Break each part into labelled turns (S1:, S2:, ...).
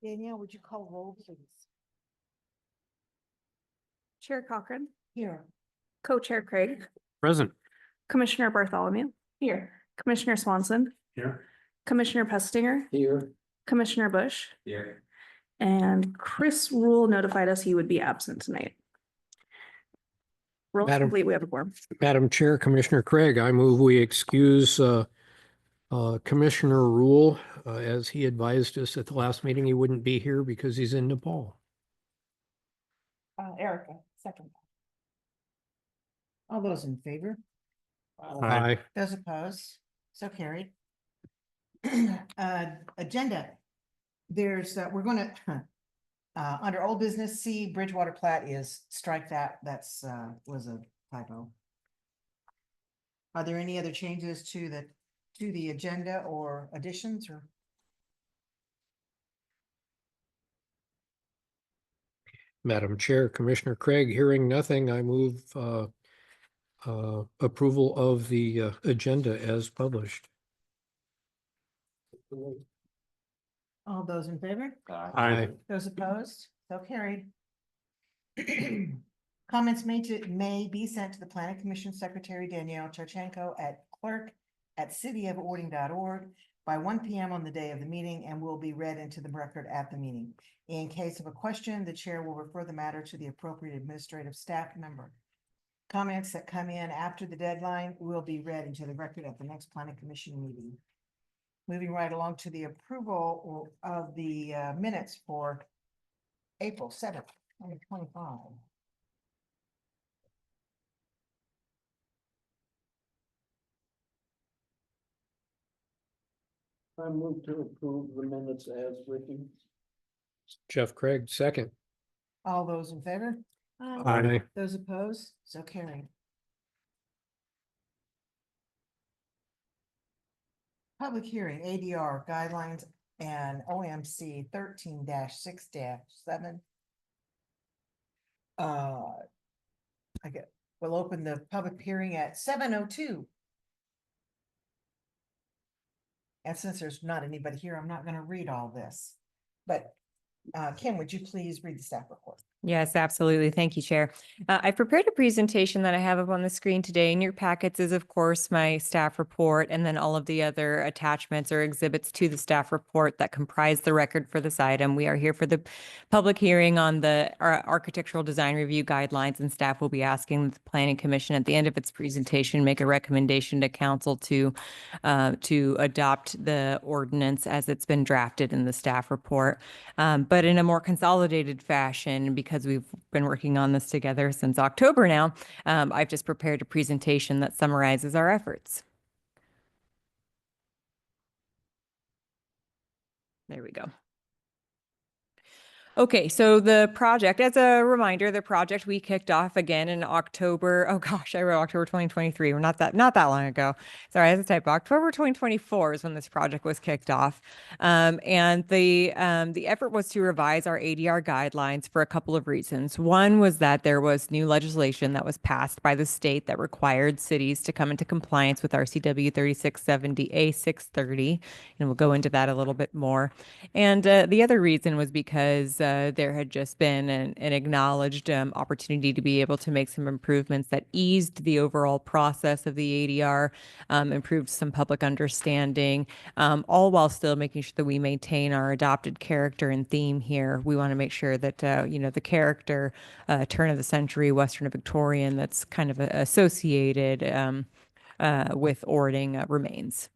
S1: Danielle, would you call roll, please?
S2: Chair Cochran,
S1: Here.
S2: Co-Chair Craig,
S3: Present.
S2: Commissioner Bartholomew,
S1: Here.
S2: Commissioner Swanson,
S3: Here.
S2: Commissioner Pestinger,
S3: Here.
S2: Commissioner Bush,
S3: Here.
S2: and Chris Rule notified us he would be absent tonight. Roll
S3: Madam-
S2: complete, we have a quorum.
S3: Madam Chair, Commissioner Craig, I move we excuse Commissioner Rule, as he advised us at the last meeting he wouldn't be here because he's in Nepal.
S1: Erica, second. All those in favor?
S3: Aye.
S1: Those opposed? So carried. Agenda. There's, we're gonna, under old business, C, Bridgewater plat is strike that. That's, was a typo. Are there any other changes to the agenda or additions or?
S3: Madam Chair, Commissioner Craig, hearing nothing, I move approval of the agenda as published.
S1: All those in favor?
S3: Aye.
S1: Those opposed? So carried. Comments may be sent to the Planning Commission Secretary Danielle Charchenko at clerk@cityofording.org by 1 p.m. on the day of the meeting and will be read into the record at the meeting. In case of a question, the chair will refer the matter to the appropriate administrative staff member. Comments that come in after the deadline will be read into the record at the next Planning Commission meeting. Moving right along to the approval of the minutes for April 7th, 2025.
S4: I move to approve the minutes as written.
S3: Jeff Craig, second.
S1: All those in favor?
S3: Aye.
S1: Those opposed? So carried. Public hearing, ADR guidelines and OMC 13-6-7. We'll open the public hearing at 7:02. And since there's not anybody here, I'm not gonna read all this, but Kim, would you please read the staff report?
S5: Yes, absolutely. Thank you, Chair. I've prepared a presentation that I have up on the screen today. In your packets is, of course, my staff report and then all of the other attachments or exhibits to the staff report that comprise the record for this item. We are here for the public hearing on the architectural design review guidelines, and staff will be asking the Planning Commission at the end of its presentation, make a recommendation to council to adopt the ordinance as it's been drafted in the staff report. But in a more consolidated fashion, because we've been working on this together since October now, I've just prepared a presentation that summarizes our efforts. There we go. Okay, so the project, as a reminder, the project we kicked off again in October. Oh gosh, I wrote October 2023. We're not that long ago. Sorry, that's a typo. October 2024 is when this project was kicked off. And the effort was to revise our ADR guidelines for a couple of reasons. One was that there was new legislation that was passed by the state that required cities to come into compliance with RCW 3670A 630. And we'll go into that a little bit more. And the other reason was because there had just been an acknowledged opportunity to be able to make some improvements that eased the overall process of the ADR, improved some public understanding, all while still making sure that we maintain our adopted character and theme here. We want to make sure that, the character, turn of the century, Western Victorian, that's kind of associated with Ording remains.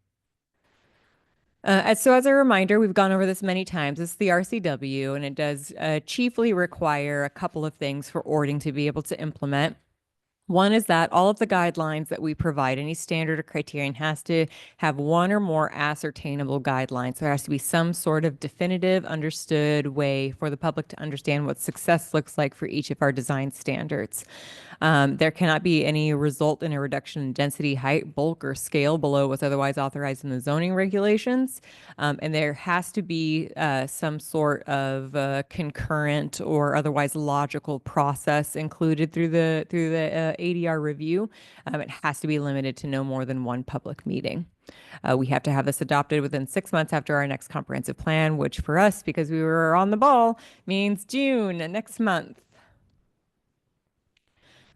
S5: So as a reminder, we've gone over this many times. It's the RCW, and it does chiefly require a couple of things for Ording to be able to implement. One is that all of the guidelines that we provide, any standard or criterion, has to have one or more ascertainable guidelines. There has to be some sort of definitive, understood way for the public to understand what success looks like for each of our design standards. There cannot be any result in a reduction in density, height, bulk, or scale below what's otherwise authorized in the zoning regulations. And there has to be some sort of concurrent or otherwise logical process included through the ADR review. It has to be limited to no more than one public meeting. We have to have this adopted within 6 months after our next comprehensive plan, which for us, because we were on the ball, means June next month.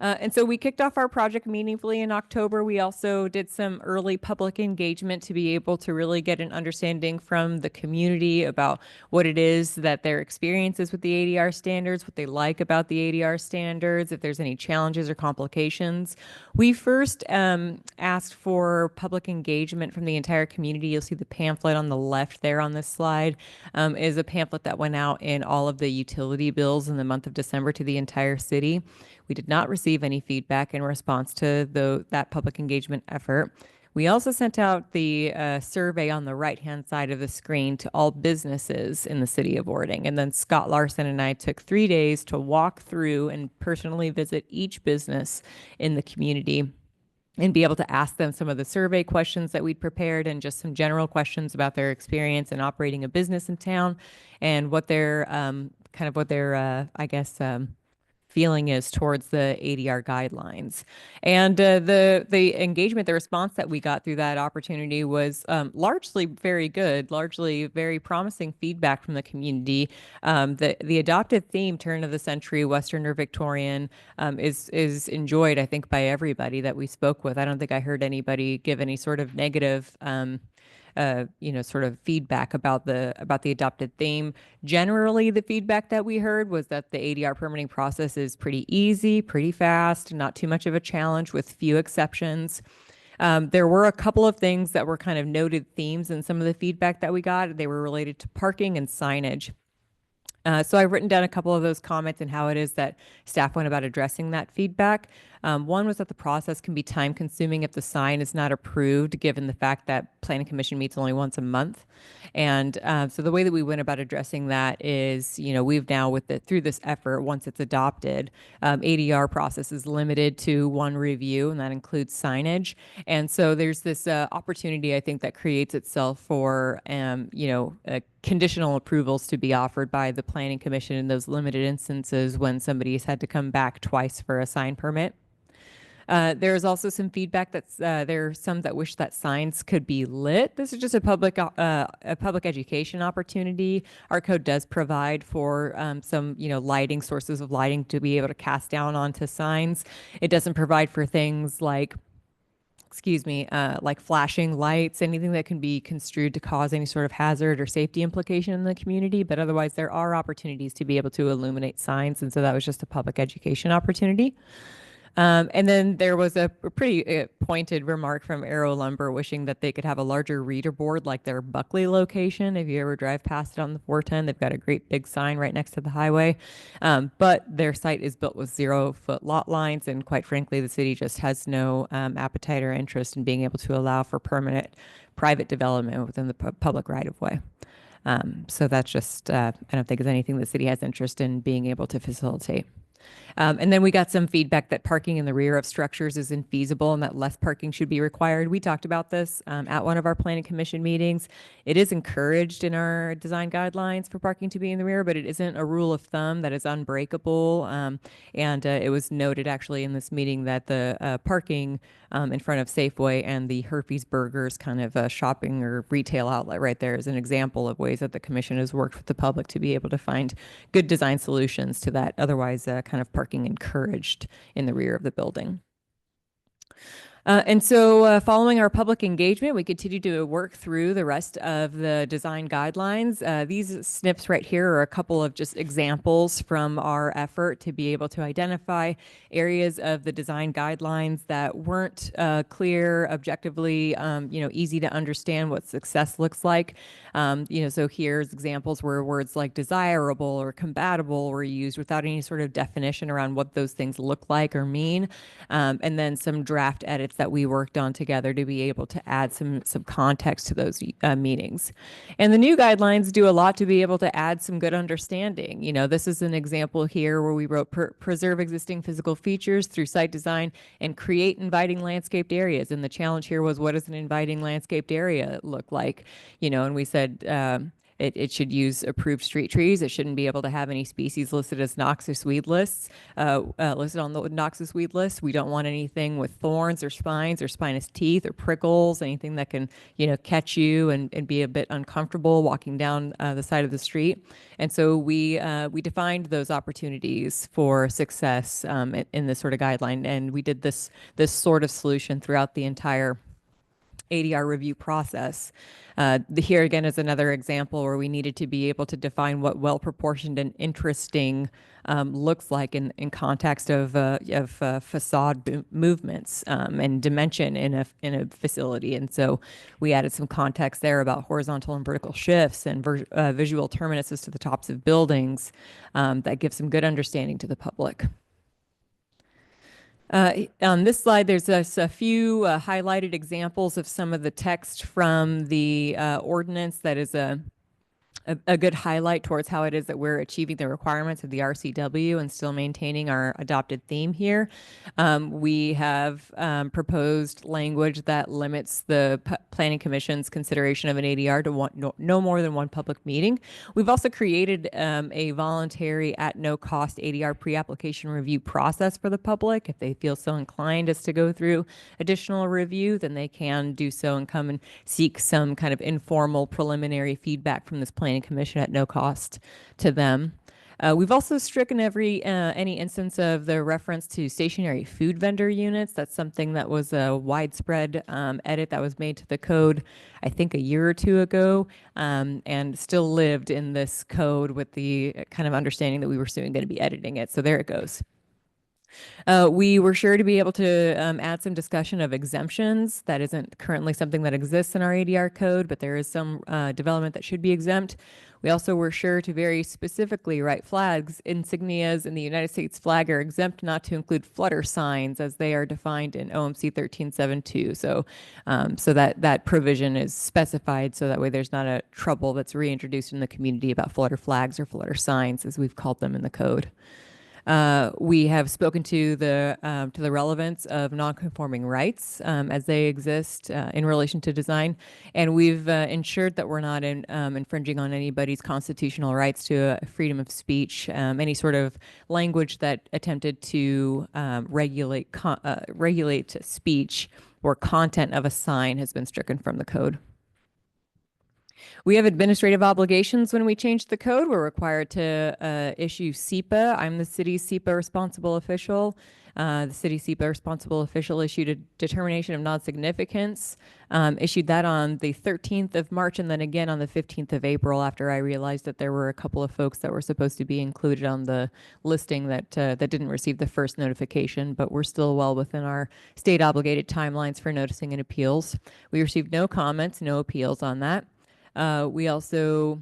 S5: And so we kicked off our project meaningfully in October. We also did some early public engagement to be able to really get an understanding from the community about what it is that their experiences with the ADR standards, what they like about the ADR standards, if there's any challenges or complications. We first asked for public engagement from the entire community. You'll see the pamphlet on the left there on this slide is a pamphlet that went out in all of the utility bills in the month of December to the entire city. We did not receive any feedback in response to that public engagement effort. We also sent out the survey on the right-hand side of the screen to all businesses in the city of Orting. And then Scott Larson and I took 3 days to walk through and personally visit each business in the community and be able to ask them some of the survey questions that we'd prepared and just some general questions about their experience in operating a business in town and what their feeling is towards the ADR guidelines. And the engagement, the response that we got through that opportunity was largely very good, largely very promising feedback from the community. The adopted theme, turn of the century, Western or Victorian, is enjoyed, I think, by everybody that we spoke with. I don't think I heard anybody give any sort of negative sort of feedback about the adopted theme. Generally, the feedback that we heard was that the ADR permitting process is pretty easy, pretty fast, not too much of a challenge with few exceptions. There were a couple of things that were kind of noted themes in some of the feedback that we got. They were related to parking and signage. So I've written down a couple of those comments and how it is that staff went about addressing that feedback. One was that the process can be time consuming if the sign is not approved, given the fact that Planning Commission meets only once a month. And so the way that we went about addressing that is, we've now through this effort, once it's adopted, ADR process is limited to one review, and that includes signage. And so there's this opportunity, I think, that creates itself for, conditional approvals to be offered by the Planning Commission in those limited instances when somebody's had to come back twice for a sign permit. There's also some feedback that there are some that wish that signs could be lit. This is just a public education opportunity. Our code does provide for some lighting sources of lighting to be able to cast down onto signs. It doesn't provide for things like flashing lights, anything that can be construed to cause any sort of hazard or safety implication in the community. But otherwise, there are opportunities to be able to illuminate signs. And so that was just a public education opportunity. And then there was a pretty pointed remark from Arrow Lumber wishing that they could have a larger reader board like their Buckley location. If you ever drive past it on the 410, they've got a great big sign right next to the highway. But their site is built with 0-foot lot lines. And quite frankly, the city just has no appetite or interest in being able to allow for permanent private development within the public right of way. So that's just, I don't think is anything the city has interest in being able to facilitate. And then we got some feedback that parking in the rear of structures is infeasible and that less parking should be required. We talked about this at one of our Planning Commission meetings. It is encouraged in our design guidelines for parking to be in the rear, but it isn't a rule of thumb that is unbreakable. And it was noted actually in this meeting that the parking in front of Safeway and the Herfy's Burgers kind of shopping or retail outlet right there is an example of ways that the commission has worked with the public to be able to find good design solutions to that otherwise kind of parking encouraged in the rear of the building. And so following our public engagement, we continue to work through the rest of the design guidelines. These snips right here are a couple of just examples from our effort to be able to identify areas of the design guidelines that weren't clear, objectively, easy to understand what success looks like. So here's examples where words like desirable or compatible were used without any sort of definition around what those things look like or mean. And then some draft edits that we worked on together to be able to add some context to those meetings. And the new guidelines do a lot to be able to add some good understanding. This is an example here where we wrote preserve existing physical features through site design and create inviting landscaped areas. And the challenge here was, what does an inviting landscaped area look like? And we said, it should use approved street trees. It shouldn't be able to have any species listed as noxious weed lists, listed on the noxious weed list. We don't want anything with thorns or spines or spinous teeth or prickles, anything that can, catch you and be a bit uncomfortable walking down the side of the street. And so we defined those opportunities for success in this sort of guideline. And we did this sort of solution throughout the entire ADR review process. Here again is another example where we needed to be able to define what well-proportioned and interesting looks like in context of facade movements and dimension in a facility. And so we added some context there about horizontal and vertical shifts and visual terminuses to the tops of buildings that give some good understanding to the public. On this slide, there's a few highlighted examples of some of the text from the ordinance that is a good highlight towards how it is that we're achieving the requirements of the RCW and still maintaining our adopted theme here. We have proposed language that limits the Planning Commission's consideration of an ADR to no more than one public meeting. We've also created a voluntary at no cost ADR pre-application review process for the public. If they feel so inclined as to go through additional review, then they can do so and come and seek some kind of informal preliminary feedback from this Planning Commission at no cost to them. We've also stricken any instance of the reference to stationary food vendor units. That's something that was a widespread edit that was made to the code, I think a year or two ago, and still lived in this code with the kind of understanding that we were soon going to be editing it. So there it goes. We were sure to be able to add some discussion of exemptions. That isn't currently something that exists in our ADR code, but there is some development that should be exempt. We also were sure to very specifically write flags. Insignias in the United States flag are exempt not to include flutter signs as they are defined in OMC 1372. So that provision is specified so that way there's not a trouble that's reintroduced in the community about flutter flags or flutter signs, as we've called them in the code. We have spoken to the relevance of non-conforming rights as they exist in relation to design, and we've ensured that we're not infringing on anybody's constitutional rights to freedom of speech. Any sort of language that attempted to regulate speech or content of a sign has been stricken from the code. We have administrative obligations when we change the code. We're required to issue SEPA. I'm the city's SEPA responsible official. The city's SEPA responsible official issued a determination of non-significance, issued that on the 13th of March and then again on the 15th of April after I realized that there were a couple of folks that were supposed to be included on the listing that didn't receive the first notification, but we're still well within our state obligated timelines for noticing and appeals. We received no comments, no appeals on that. We also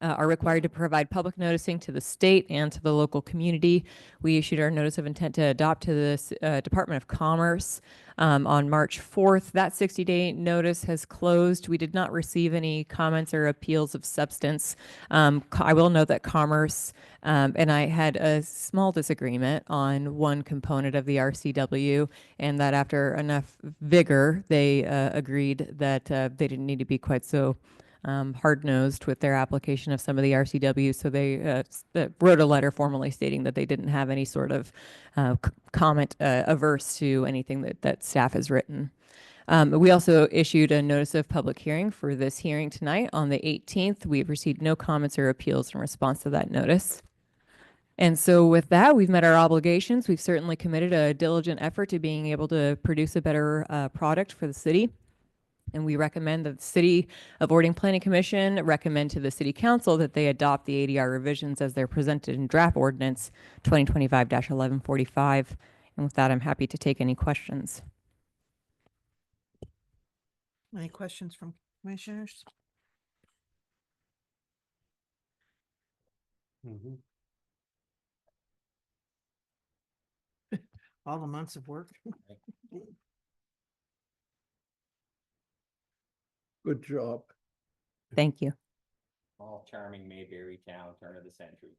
S5: are required to provide public noticing to the state and to the local community. We issued our notice of intent to adopt to the Department of Commerce on March 4th. That 60-day notice has closed. We did not receive any comments or appeals of substance. I will note that Commerce and I had a small disagreement on one component of the RCW, and that after enough vigor, they agreed that they didn't need to be quite so hard-nosed with their application of some of the RCW. So they wrote a letter formally stating that they didn't have any sort of comment averse to anything that staff has written. We also issued a notice of public hearing for this hearing tonight on the 18th. We've received no comments or appeals in response to that notice. And so with that, we've met our obligations. We've certainly committed a diligent effort to being able to produce a better product for the city. And we recommend that the City of Ording Planning Commission recommend to the City Council that they adopt the ADR revisions as they're presented in draft ordinance 2025-1145. And with that, I'm happy to take any questions.
S1: Any questions from commissioners? All the months of work?
S4: Good job.
S5: Thank you.
S6: All charming Mayberry town, turn of the century.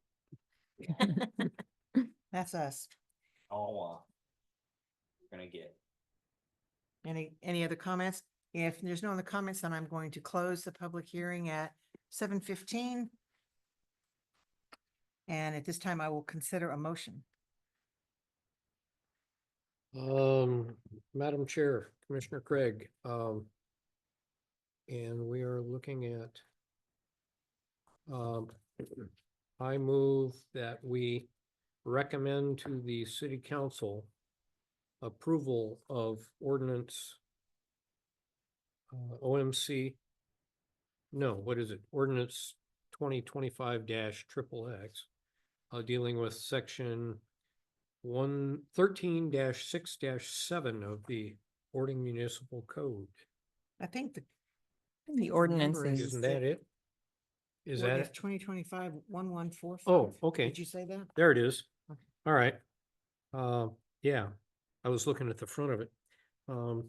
S1: That's us.
S6: All we're gonna get.
S1: Any other comments? If there's no other comments, then I'm going to close the public hearing at 7:15. And at this time, I will consider a motion.
S3: Madam Chair, Commissioner Craig, and we are looking at, I move that we recommend to the city council approval of ordinance OMC, no, what is it? Ordinance 2025-XXX, dealing with section 113-6-7 of the Ording Municipal Code.
S1: I think the.
S5: The ordinances.
S3: Isn't that it? Is that it?
S1: 2025-1145?
S3: Oh, okay.
S1: Did you say that?
S3: There it is.
S1: Okay.
S3: All right. Yeah, I was looking at the front of it. I'll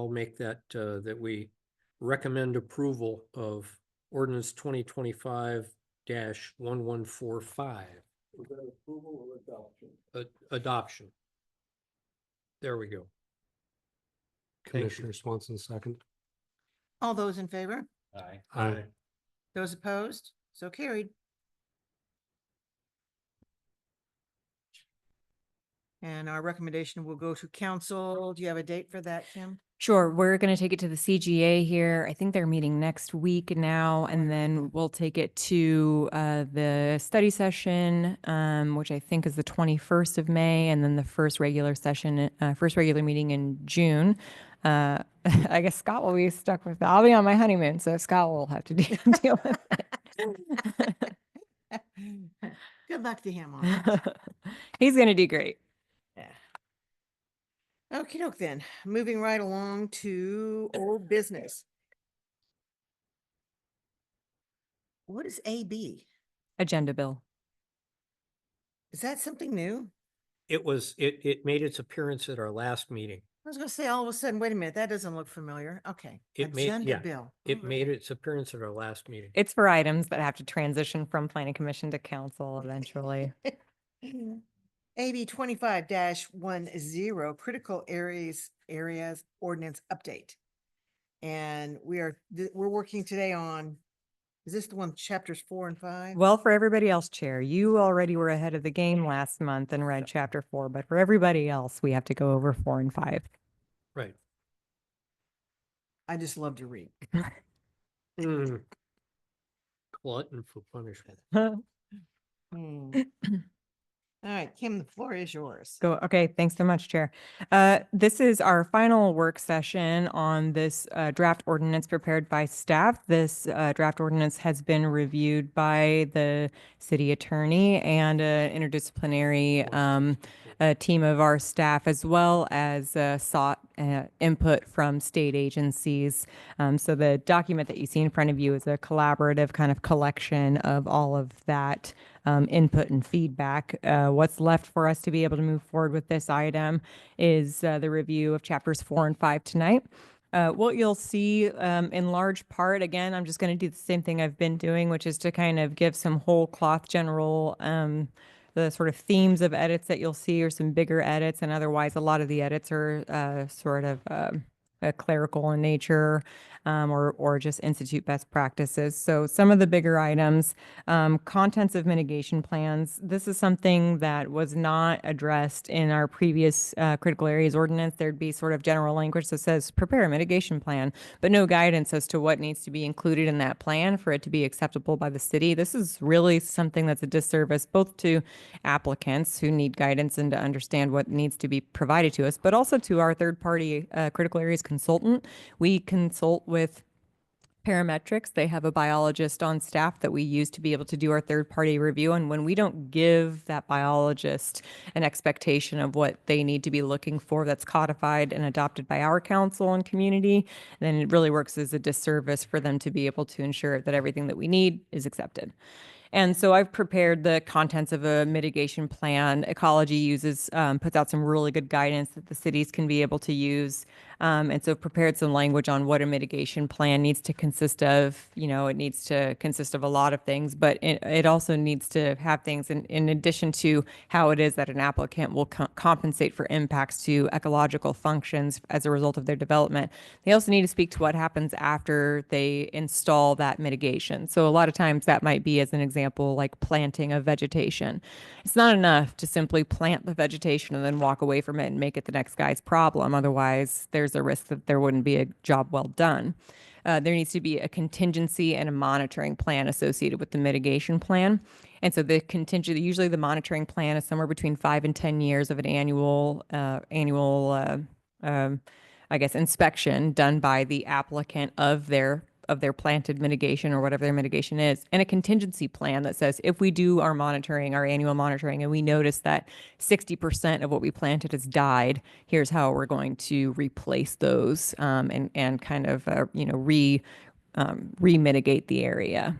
S3: make that, that we recommend approval of ordinance 2025-1145.
S4: Is that approval or adoption?
S3: Adoption. There we go. Thank you.
S7: Commissioner Swanson, second.
S1: All those in favor?
S6: Aye.
S7: Aye.
S1: Those opposed? So carried. And our recommendation will go to council. Do you have a date for that, Kim?
S5: Sure, we're going to take it to the CGA here. I think they're meeting next week now, and then we'll take it to the study session, which I think is the 21st of May, and then the first regular session, first regular meeting in June. I guess Scott will be stuck with that. I'll be on my honeymoon, so Scott will have to deal with it.
S1: Good luck to him on that.
S5: He's going to do great.
S1: Yeah. Okey doke then, moving right along to old business. What is AB?
S5: Agenda bill.
S1: Is that something new?
S3: It made its appearance at our last meeting.
S1: I was gonna say all of a sudden, wait a minute, that doesn't look familiar. Okay.
S3: It made-
S1: Agenda
S3: yeah,
S1: bill.
S3: It
S1: All
S3: made its appearance at our last meeting.
S5: It's for items that have to transition from planning commission to council eventually.
S1: right. AB 25-10, critical areas ordinance update. And we're working today on, is this the one, chapters 4 and 5?
S5: Well, for everybody else, Chair, you already were ahead of the game last month and read chapter 4, but for everybody else, we have to go over 4 and 5.
S3: Right.
S1: I just love to read.
S3: Mm. Glutton for punishment.
S1: Hmm. All right, Kim, the floor is yours.
S5: Go. Okay. Thanks so much, Chair. This is our final work session on this draft ordinance prepared by staff. This draft ordinance has been reviewed by the city attorney and an interdisciplinary a team of our staff, as well as sought input from state agencies. So the document that you see in front of you is a collaborative kind of collection of all of that input and feedback. What's left for us to be able to move forward with this item is the review of chapters 4 and 5 tonight. What you'll see in large part, again, I'm just going to do the same thing I've been doing, which is to kind of give some whole cloth general, the sort of themes of edits that you'll see are some bigger edits, and otherwise a lot of the edits are sort of clerical in nature, or just institute best practices. So some of the bigger items, contents of mitigation plans. This is something that was not addressed in our previous critical areas ordinance. There'd be sort of general language that says prepare a mitigation plan, but no guidance as to what needs to be included in that plan for it to be acceptable by the city. This is really something that's a disservice both to applicants who need guidance and to understand what needs to be provided to us, but also to our third-party critical areas consultant. We consult with parametrics. They have a biologist on staff that we use to be able to do our third-party review. And when we don't give that biologist an expectation of what they need to be looking for that's codified and adopted by our council and community, then it really works as a disservice for them to be able to ensure that everything that we need is accepted. And so I've prepared the contents of a mitigation plan. Ecology uses, puts out some really good guidance that the cities can be able to use. And so I've prepared some language on what a mitigation plan needs to consist of. You know, it needs to consist of a lot of things, but it also needs to have things in addition to how it is that an applicant will compensate for impacts to ecological functions as a result of their development. They also need to speak to what happens after they install that mitigation. So a lot of times that might be, as an example, like planting of vegetation. It's not enough to simply plant the vegetation and then walk away from it and make it the next guy's problem. Otherwise, there's a risk that there wouldn't be a job well done. There needs to be a contingency and a monitoring plan associated with the mitigation plan. And so the contingency, usually the monitoring plan is somewhere between 5 and 10 years of an annual, I guess, inspection done by the applicant of their planted mitigation or whatever their mitigation is, and a contingency plan that says if we do our monitoring, our annual monitoring, and we notice that 60% of what we planted has died, here's how we're going to replace those and kind of re-mitigate the area.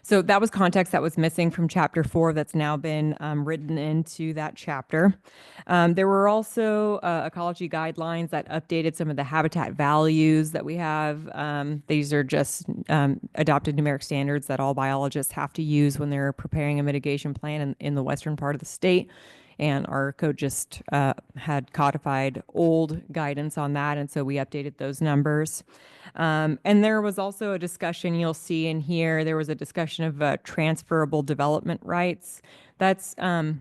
S5: So that was context that was missing from chapter 4 that's now been written into that chapter. There were also ecology guidelines that updated some of the habitat values that we have. These are just adopted numeric standards that all biologists have to use when they're preparing a mitigation plan in the western part of the state. And our code just had codified old guidance on that, and so we updated those numbers. And there was also a discussion, you'll see in here, there was a discussion of transferable development rights. That's a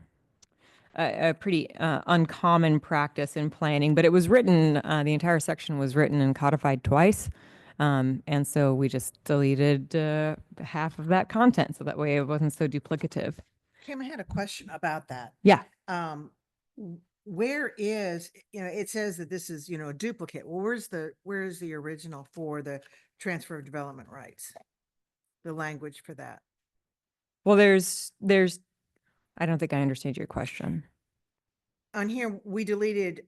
S5: pretty uncommon practice in planning, but it was written, the entire section was written and codified twice. And so we just deleted half of that content, so that way it wasn't so duplicative.
S1: Kim, I had a question about that.
S5: Yeah.
S1: Where is, it says that this is, a duplicate. Well, where's the original for the transfer of development rights? The language for that.
S5: Well, there's, I don't think I understand your question.
S1: On here, we deleted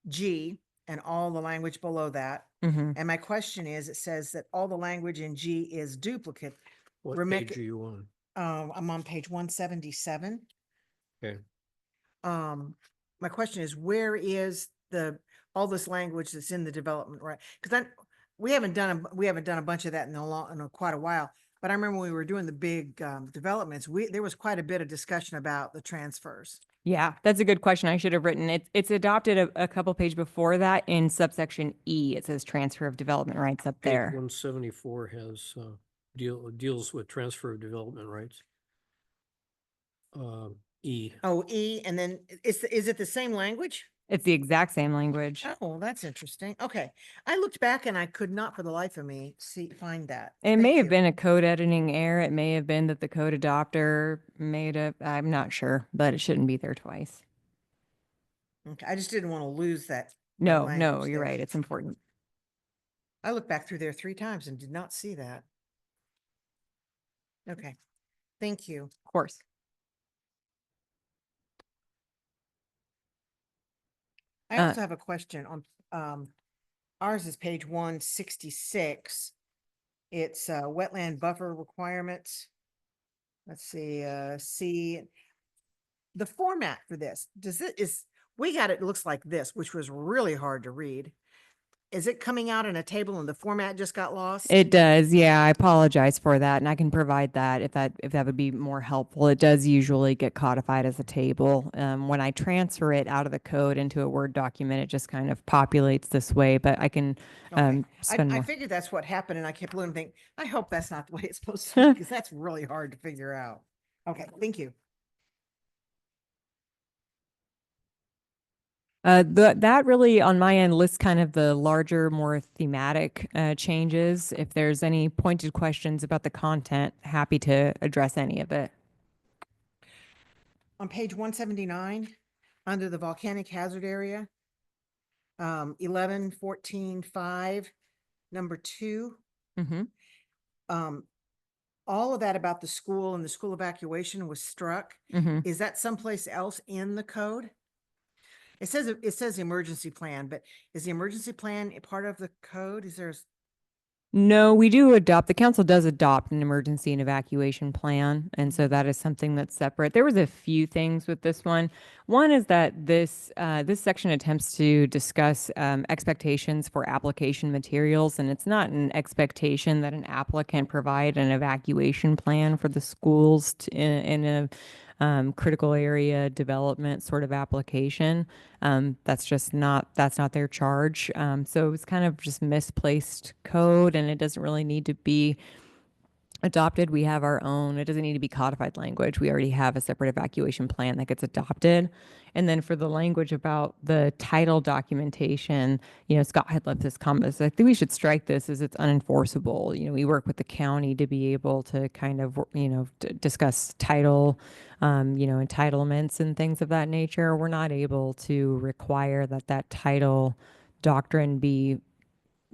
S1: G and all the language below that.
S5: Mm-hmm.
S1: And my question is, it says that all the language in G is duplicate.
S3: What
S1: Remec-
S3: page are you on?
S1: I'm on page 177.
S3: Okay.
S1: My question is, where is all this language that's in the development, right? Because we haven't done a bunch of that in quite a while. But I remember when we were doing the big developments, there was quite a bit of discussion about the transfers.
S5: Yeah, that's a good question. I should have written it. It's adopted a couple pages before that in subsection E. It says transfer of development rights up
S3: Page
S5: there.
S3: 174 has deals with transfer of development rights. E.
S1: Oh, E, and then is it the same language?
S5: It's the exact same language.
S1: Oh, that's interesting. Okay. I looked back and I could not for the life of me find that.
S5: It may have been a code editing error. It may have been that the code adopter I'm not sure, but it shouldn't be there twice.
S1: Okay, I just didn't want to lose that.
S5: No,
S1: language
S5: you're
S1: there.
S5: right. It's important.
S1: I looked back through there 3 times and did not see that. Okay. Thank you.
S5: Of course.
S1: I also have a question on, ours is page 166. It's wetland buffer requirements. Let's see, C. The format for this, we got it looks like this, which was really hard to read. is it coming out in a table and the format just got lost?
S5: It does, yeah. I apologize for that, and I can provide that if that would be more helpful. It does usually get codified as a table. When I transfer it out of the code into a Word document, it just kind of populates this way. But I can
S1: Okay.
S5: spend
S1: I
S5: more.
S1: figured that's what happened and I kept looking and think, I hope that's not the way it's supposed to be because that's really hard to figure out. Okay, thank you.
S5: That really on my end lists kind of the larger, more thematic changes. If there's any pointed questions about the content, happy to address any of it.
S1: On page 179, under the volcanic hazard area, 11-14-5, number 2,
S5: Mm-hmm.
S1: all of that about the school and the school evacuation was struck.
S5: Mm-hmm.
S1: Is that someplace else in the code? It says emergency plan, but is the emergency plan a part of the code? Is there?
S5: No, we do adopt, the council does adopt an emergency and evacuation plan. And so that is something that's separate. There was a few things with this one. One is that this section attempts to discuss expectations for application materials. And it's not an expectation that an applicant provide an evacuation plan for the schools in a critical area development sort of application. That's not their charge. So it's kind of just misplaced code and it doesn't really need to be adopted. We have our own, it doesn't need to be codified language. We already have a separate evacuation plan that gets adopted. And then for the language about the title documentation, Scott had left this comment. So I think we should strike this as it's unenforceable. We work with the county to be able to kind of, discuss title, entitlements and things of that nature. We're not able to require that title doctrine be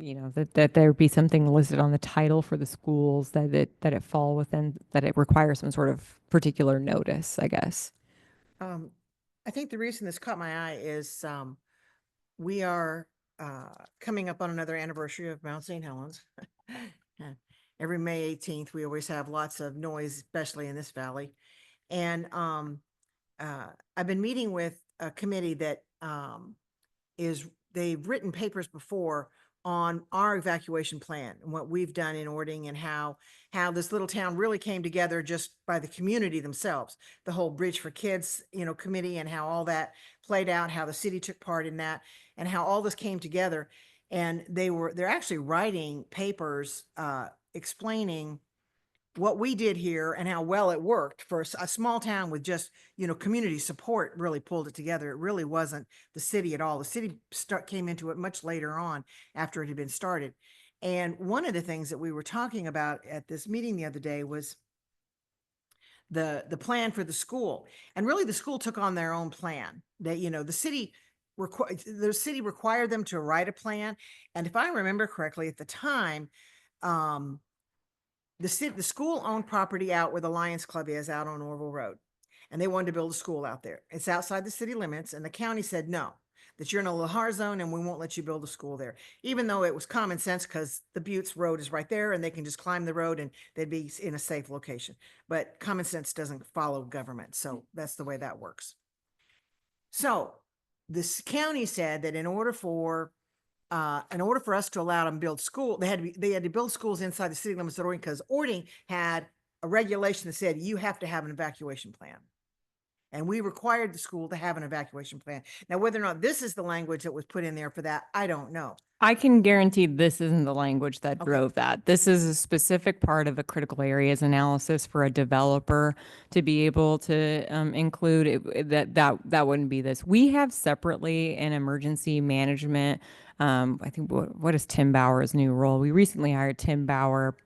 S5: that there be something listed on the title for the schools that it fall within, that it requires some sort of particular notice, I guess.
S1: I think the reason this caught my eye is we are coming up on another anniversary of Mount St. Helens. Every May 18th, we always have lots of noise, especially in this valley. And I've been meeting with a committee that they've written papers before on our evacuation plan and what we've done in Ording and how this little town really came together just by the community themselves, the whole Bridge for Kids, committee, and how all that played out, how the city took part in that, and how all this came together. And they're actually writing papers explaining what we did here and how well it worked for a small town with just, community support really pulled it together. It really wasn't the city at all. The city came into it much later on after it had been started. And one of the things that we were talking about at this meeting the other day was the plan for the school. And really the school took on their own plan. That, the city required them to write a plan. And if I remember correctly at the time, the school owned property out where the Lions Club is out on Orville Road. And they wanted to build a school out there. It's outside the city limits. And the county said, no, that you're in a LAHAR zone and we won't let you build a school there. Even though it was common sense because the Buttes Road is right there and they can just climb the road and they'd be in a safe location. But common sense doesn't follow government. So that's the way that works. So this county said that in order for us to allow them to build school, they had to build schools inside the city limits of Ording because Ording had a regulation that said you have to have an evacuation plan. And we required the school to have an evacuation plan. Now, whether or not this is the language that was put in there for that, I don't know.
S5: I can guarantee this isn't the language that
S1: Okay.
S5: drove that. This is a specific part of a critical areas analysis for a developer to be able to include it, that wouldn't be this. We have separately an emergency management. I think what is Tim Bauer's new role? We recently hired Tim Bauer.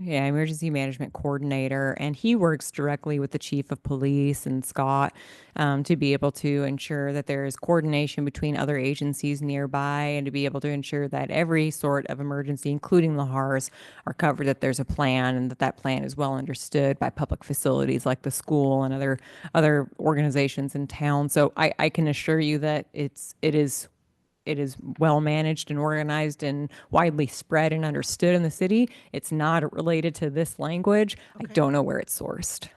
S5: Yeah, emergency management coordinator, and he works directly with the chief of police and Scott to be able to ensure that there is coordination between other agencies nearby and to be able to ensure that every sort of emergency, including the HARs, are covered, that there's a plan and that plan is well understood by public facilities like the school and other organizations in town. So I can assure you that it is well managed and organized and widely spread and understood in the city. It's not related to this language.
S1: Okay.
S5: I don't know where it's sourced.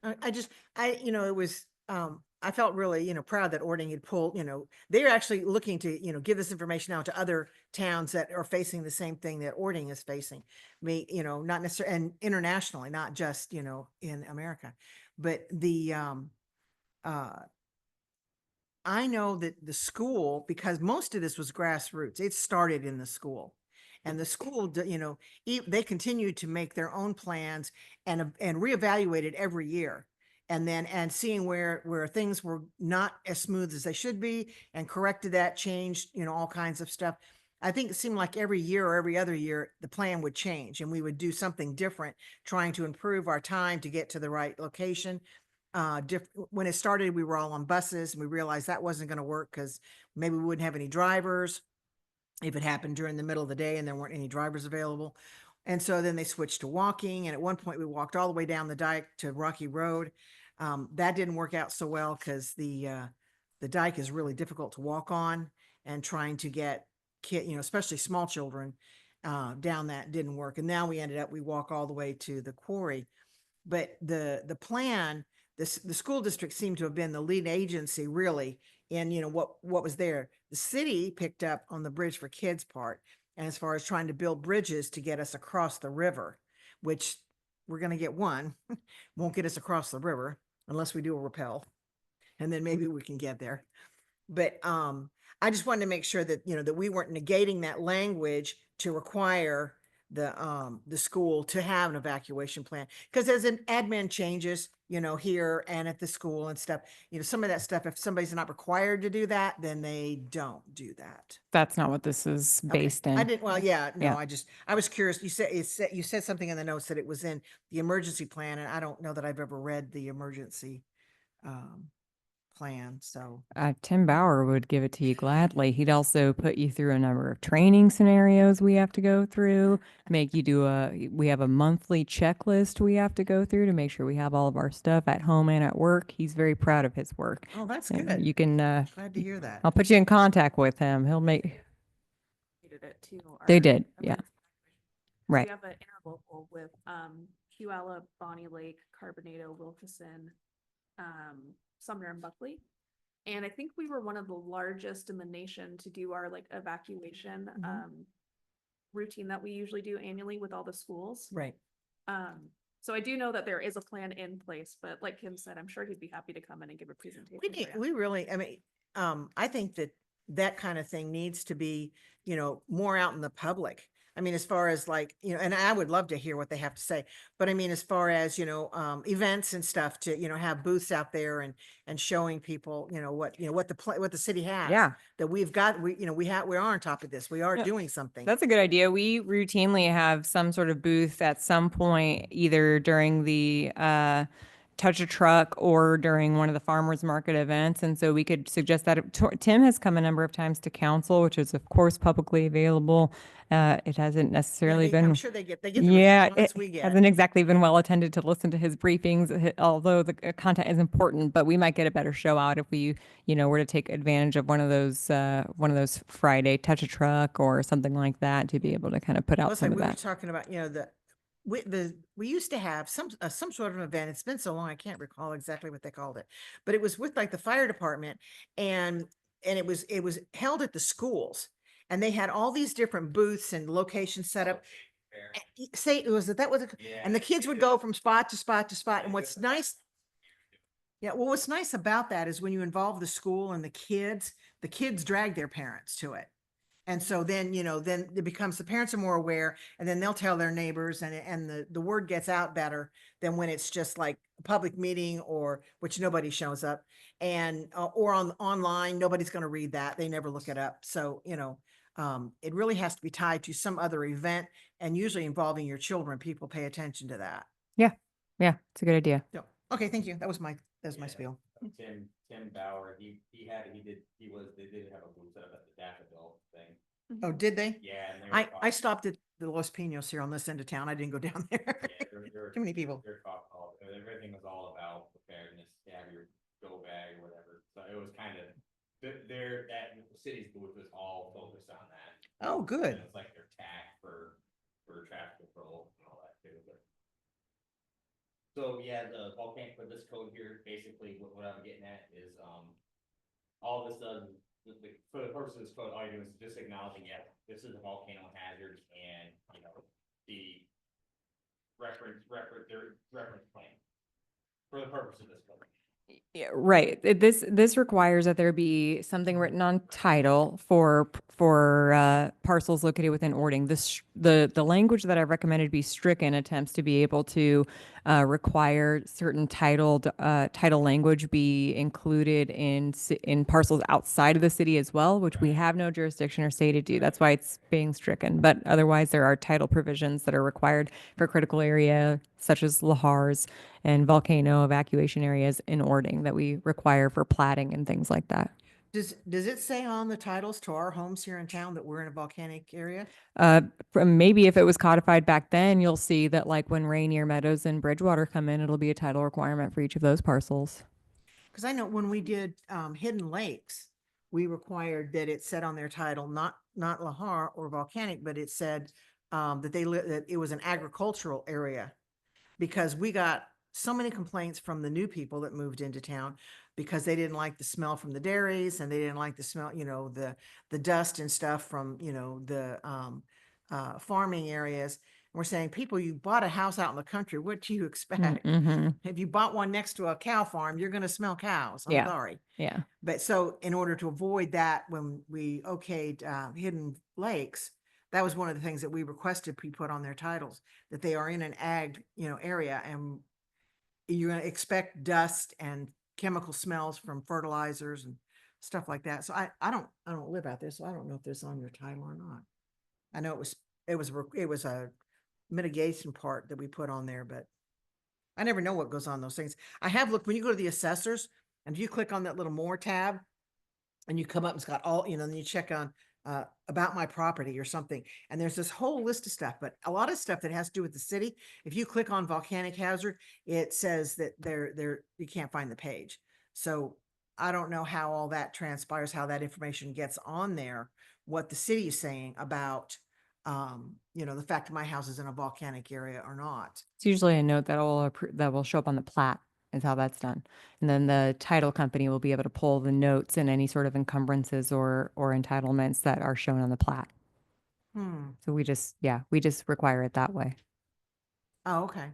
S1: It was, I felt really, proud that Ording had pulled, they're actually looking to, give this information out to other towns that are facing the same thing that Ording is facing. Not necessarily, and internationally, not just, in America. But I know that the school, because most of this was grassroots, it started in the school. And the school, they continued to make their own plans and reevaluate it every year. And seeing where things were not as smooth as they should be and corrected that, changed, all kinds of stuff. I think it seemed like every year or every other year, the plan would change and we would do something different, trying to improve our time to get to the right location. When it started, we were all on buses and we realized that wasn't going to work because maybe we wouldn't have any drivers if it happened during the middle of the day and there weren't any drivers available. And so then they switched to walking. And at one point we walked all the way down the dike to Rocky Road. That didn't work out so well because the dike is really difficult to walk on, and trying to get especially small children, down that didn't work. And now we walk all the way to the quarry. But the plan, the school district seemed to have been the lead agency really in, what was there. The city picked up on the Bridge for Kids part. And as far as trying to build bridges to get us across the river, which we're going to get one, won't get us across the river unless we do a rappel. And then maybe we can get there. But I just wanted to make sure that, that we weren't negating that language to require the school to have an evacuation plan. Because as an admin changes, here and at the school and stuff, some of that stuff, if somebody's not required to do that, then they don't do that.
S5: That's not what this is
S1: Okay.
S5: based in.
S1: I didn't, well, yeah, no,
S5: Yeah.
S1: I was curious. You said something in the notes that it was in the emergency plan, and I don't know that I've ever read the emergency plan, so.
S5: Tim Bauer would give it to you gladly. He'd also put you through a number of training scenarios we have to go through, make you we have a monthly checklist we have to go through to make sure we have all of our stuff at home and at work. He's very proud of his work.
S1: Oh, that's
S5: And
S1: good.
S5: You can,
S1: Glad to hear that.
S5: I'll put you in contact with him. He'll make,
S2: Needed it to
S5: They
S2: our
S5: did, yeah.
S2: emergency evacuation.
S5: Right.
S2: We have an interlocal with Puyallup, Bonnie Lake, Carbonado, Wilkeson, Sumner and Buckley. And I think we were one of the largest in the nation to do our evacuation routine that we usually do annually with all the schools.
S1: Right.
S2: So I do know that there is a plan in place, but like Kim said, I'm sure he'd be happy to come in and give a presentation.
S1: We really, I think that kind of thing needs to be, more out in the public. As far as and I would love to hear what they have to say, but as far as, events and stuff to, have booths out there and showing people, what the city has.
S5: Yeah.
S1: That we've got, we are on top of this. We are
S5: Yeah.
S1: doing something.
S5: That's a good idea. We routinely have some sort of booth at some point, either during the Touch a Truck or during one of the farmers market events. And so we could suggest that. Tim has come a number of times to council, which is of course publicly available. It hasn't necessarily
S1: I'm
S5: been.
S1: sure they get the
S5: Yeah,
S1: response
S5: it
S1: we get.
S5: hasn't exactly been well attended to listen to his briefings, although the content is important, but we might get a better show out if we, were to take advantage of one of those Friday Touch a Truck or something like that to be able to kind of put out
S1: It's
S5: some
S1: like
S5: of
S1: we were
S5: that.
S1: talking about, we used to have some sort of event. It's been so long, I can't recall exactly what they called it, but it was with the fire department, and it was held at the schools, and they had all these different booths and locations set up. Say it was and the kids would go from spot to spot to spot. And what's nice, what's nice about that is when you involve the school and the kids drag their parents to it. And so then, then it becomes, the parents are more aware, and then they'll tell their neighbors, and the word gets out better than when it's just like a public meeting or which nobody shows up, and, or online, nobody's going to read that. They never look it up. So, it really has to be tied to some other event, and usually involving your children. People pay attention to that.
S5: Yeah, it's a good idea.
S1: So, okay. Thank you. That was my spiel.
S6: Tim Bauer, they did have a booth set up at the Daffodil thing.
S1: Oh, did they?
S6: Yeah. And they were
S1: I
S6: talking-
S1: stopped at the Los Pinos here on this end of town. I didn't go down there.
S6: Yeah,
S1: Too many people.
S6: Everything was all about preparedness, to have your go bag or whatever. So it was kind of, that the city's booth was all focused on that.
S1: Oh, good.
S6: And it's like their tack for traffic control and all that too. But So yeah, the volcanic, for this code here, basically what I'm getting at is, all this does, for the purpose of this code, all you're doing is just acknowledging, yeah, this is a volcano hazard and, you know, the reference plan. For the purpose of this code.
S5: Yeah, right. This requires that there be something written on title for parcels located within Ording. The language that I've recommended be stricken attempts to be able to require certain title language be included in parcels outside of the city as well, which we have no jurisdiction or say to do. That's why it's being stricken. But otherwise, there are title provisions that are required for critical area such as lahars and volcano evacuation areas in Ording that we require for plating and things like that.
S1: Does it say on the titles to our homes here in town that we're in a volcanic area?
S5: Maybe if it was codified back then, you'll see that like when Rainier Meadows and Bridgewater come in, it'll be a title requirement for each of those parcels.
S1: Because I know when we did Hidden Lakes, we required that it said on their title, not lahar or volcanic, but it said that that it was an agricultural area. Because we got so many complaints from the new people that moved into town because they didn't like the smell from the dairies and they didn't like the smell, you know, the dust and stuff from, you know, the farming areas. We're saying, people, you bought a house out in the country. What do you expect?
S5: Mm-hmm.
S1: If you bought one next to a cow farm, you're going to smell cows. I'm
S5: Yeah.
S1: sorry.
S5: Yeah.
S1: But so in order to avoid that, when we okayed Hidden Lakes, that was one of the things that we requested be put on their titles, that they are in an ag, you know, area, and you're going to expect dust and chemical smells from fertilizers and stuff like that. So I don't live out there, so I don't know if this is on your title or not. I know it was a mitigation part that we put on there, but I never know what goes on those things. I have looked, when you go to the assessors and if you click on that little more tab and you come up, it's got all, you know, then you check on about my property or something. And there's this whole list of stuff, but a lot of stuff that has to do with the city. If you click on volcanic hazard, it says that you can't find the page. So I don't know how all that transpires, how that information gets on there, what the city is saying about, you know, the fact that my house is in a volcanic area or not.
S5: It's usually a note that will show up on the plat is how that's done. And then the title company will be able to pull the notes and any sort of encumbrances or entitlements that are shown on the plat. So we just require it that way.
S1: Oh, okay.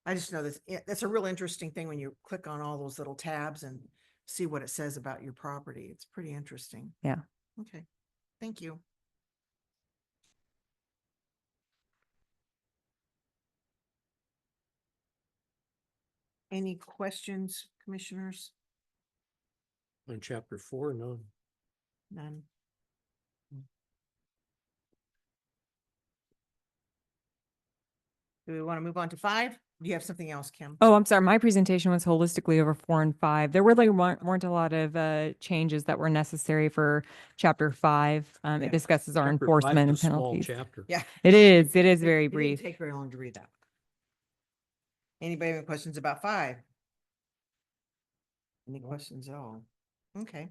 S1: I just know that's a real interesting thing when you click on all those little tabs and see what it says about your property. It's pretty interesting.
S5: Yeah.
S1: Okay. Thank you. Any questions, commissioners?
S3: On chapter 4, no.
S1: None. Do we want to move on to 5? Do you have something else, Kim?
S5: Oh, I'm sorry. My presentation was holistically over 4 and 5. There weren't a lot of changes that were necessary for chapter 5.
S1: Yeah.
S5: It discusses our
S3: Chapter 5
S5: enforcement and
S3: is a small
S5: penalties.
S3: chapter.
S1: Yeah.
S5: It is very
S1: It didn't
S5: brief.
S1: take very long to read that. Anybody have questions about 5? Any questions at all? Okay.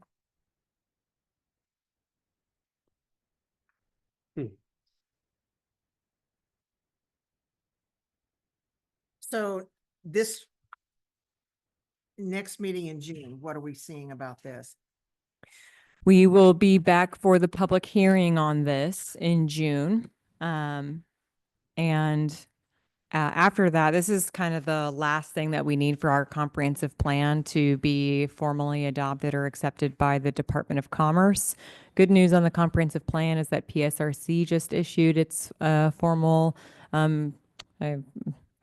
S1: So this next meeting in June, what are we seeing about this?
S5: We will be back for the public hearing on this in June. And after that, this is kind of the last thing that we need for our comprehensive plan to be formally adopted or accepted by the Department of Commerce. Good news on the comprehensive plan is that PSRC just issued its formal,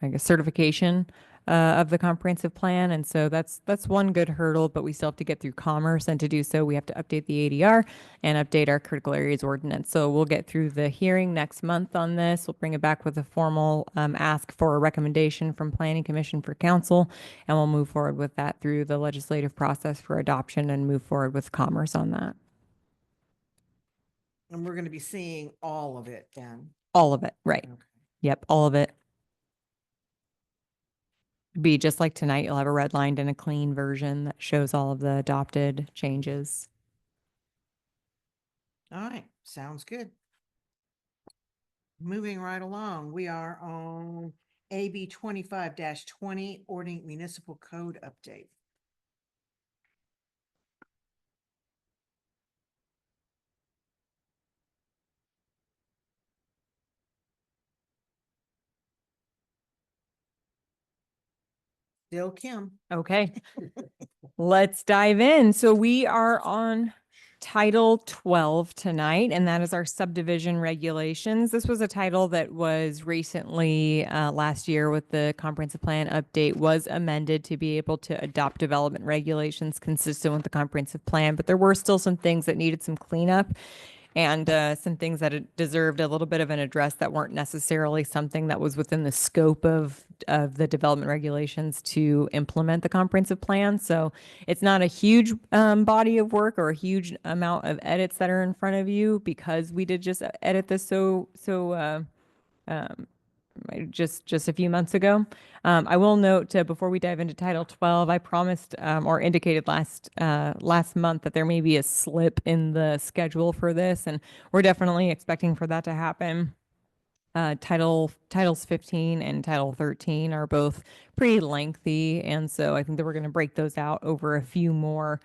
S5: I guess, certification of the comprehensive plan. And so that's one good hurdle, but we still have to get through Commerce. And to do so, we have to update the ADR and update our critical areas ordinance. So we'll get through the hearing next month on this. We'll bring it back with a formal ask for a recommendation from Planning Commission for Council, and we'll move forward with that through the legislative process for adoption and move forward with Commerce on that.
S1: And we're going to be seeing all of it then.
S5: All of it, right?
S1: Okay.
S5: Yep, all of it. Be just like tonight, you'll have a redlined and a clean version that shows all of the adopted changes.
S1: All right, sounds good. Moving right along, we are on AB 25-20, ordering municipal code update. Still Kim.
S5: Okay. Let's dive in. So we are on Title 12 tonight, and that is our subdivision regulations. This was a title that was recently, last year with the comprehensive plan update, was amended to be able to adopt development regulations consistent with the comprehensive plan, but there were still some things that needed some cleanup and some things that it deserved a little bit of an address that weren't necessarily something that was within the scope of the development regulations to implement the comprehensive plan. So it's not a huge body of work or a huge amount of edits that are in front of you because we did just edit this just a few months ago. I will note before we dive into Title 12, I promised or indicated last month that there may be a slip in the schedule for this, and we're definitely expecting for that to happen. Titles 15 and Title 13 are both pretty lengthy, and so I think that we're going to break those out over a few more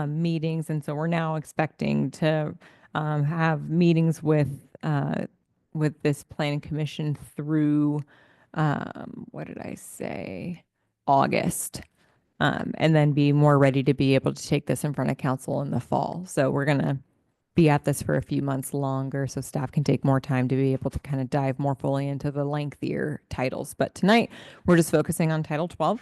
S5: meetings, and so we're now expecting to have meetings with this planning commission through, what did I say? August. And then be more ready to be able to take this in front of council in the fall. So we're going to be at this for a few months longer so staff can take more time to be able to kind of dive more fully into the lengthier titles. But tonight we're just focusing on Title 12.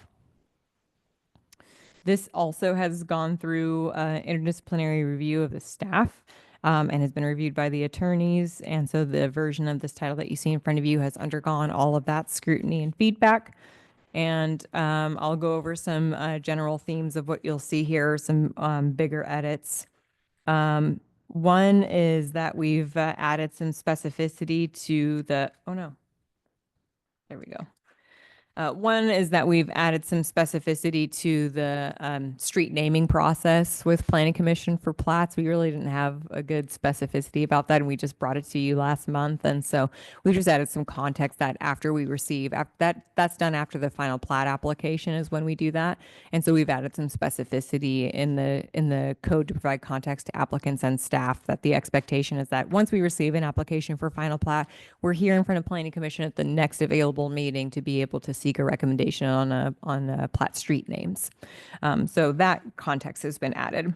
S5: This also has gone through interdisciplinary review of the staff and has been reviewed by the attorneys. And so the version of this title that you see in front of you has undergone all of that scrutiny and feedback. And I'll go over some general themes of what you'll see here, some bigger edits. One is that we've added some specificity to the, oh no, there we go. One is that we've added some specificity to the street naming process with Planning Commission for plats. We really didn't have a good specificity about that, and we just brought it to you last month. And so we just added some context that after we receive, that's done after the final plat application is when we do that. And so we've added some specificity in the code to provide context to applicants and staff that the expectation is that once we receive an application for final plat, we're here in front of Planning Commission at the next available meeting to be able to seek a recommendation on plat street names. So that context has been added.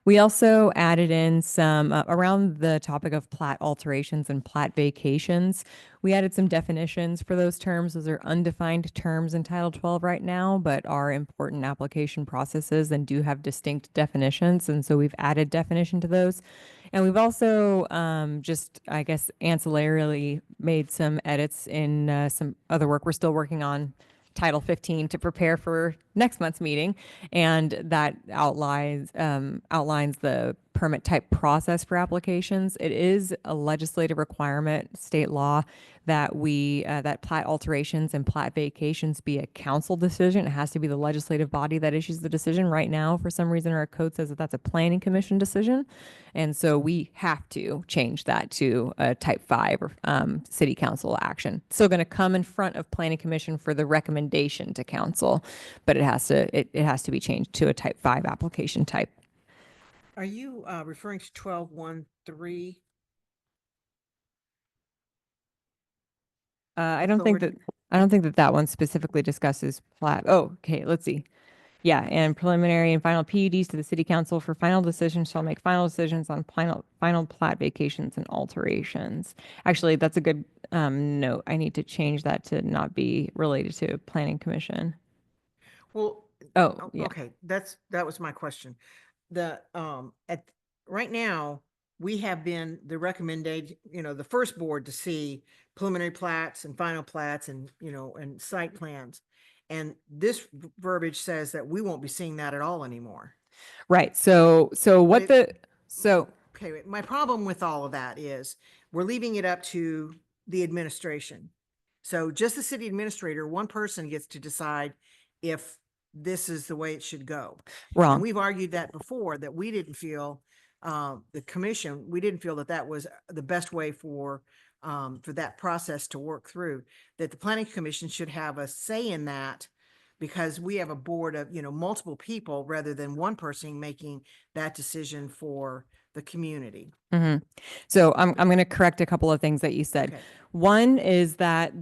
S5: We also added in some around the topic of plat alterations and plat vacations. We added some definitions for those terms. Those are undefined terms in Title 12 right now, but are important application processes and do have distinct definitions. And so we've added definition to those. And we've also just, I guess, ancillarily made some edits in some other work. We're still working on Title 15 to prepare for next month's meeting, and that outlines the permit type process for applications. It is a legislative requirement, state law, that that plat alterations and plat vacations be a council decision. It has to be the legislative body that issues the decision. Right now, for some reason, our code says that that's a planning commission decision, and so we have to change that to a type 5 or city council action. Still going to come in front of planning commission for the recommendation to council, but it has to be changed to a type 5 application type.
S1: Are you referring to 12.1.3?
S5: I don't
S1: So
S5: think
S1: we're-
S5: that one specifically discusses plat. Oh, okay, let's see. Yeah, and preliminary and final PUDs to the city council for final decisions shall make final decisions on final plat vacations and alterations. Actually, that's a good note. I need to change that to not be related to planning commission.
S1: Well,
S5: Oh, yeah.
S1: okay, that was my question. Right now, we have been the recommended, the first board to see preliminary plats and final plats and, and site plans. And this verbiage says that we won't be seeing that at all anymore.
S5: Right. So
S1: Okay, my problem with all of that is we're leaving it up to the administration. So just the city administrator, one person gets to decide if this is the way it should go. And
S5: wrong.
S1: we've argued that before, that we didn't feel, the commission, we didn't feel that that was the best way for for that process to work through, that the planning commission should have a say in that, because we have a board of, multiple people rather than one person making that decision for the community.
S5: Mhm. So I'm going to correct a couple of things that you said.
S1: Okay.
S5: One is that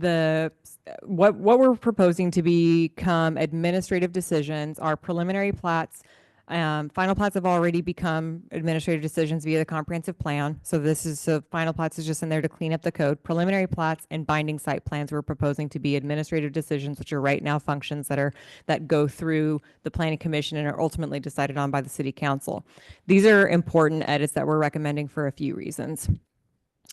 S5: what we're proposing to become administrative decisions are preliminary plats. Final plats have already become administrative decisions via the comprehensive plan. So final plats is just in there to clean up the code. Preliminary plats and binding site plans we're proposing to be administrative decisions, which are right now functions that go through the planning commission and are ultimately decided on by the city council. These are important edits that we're recommending for a few reasons.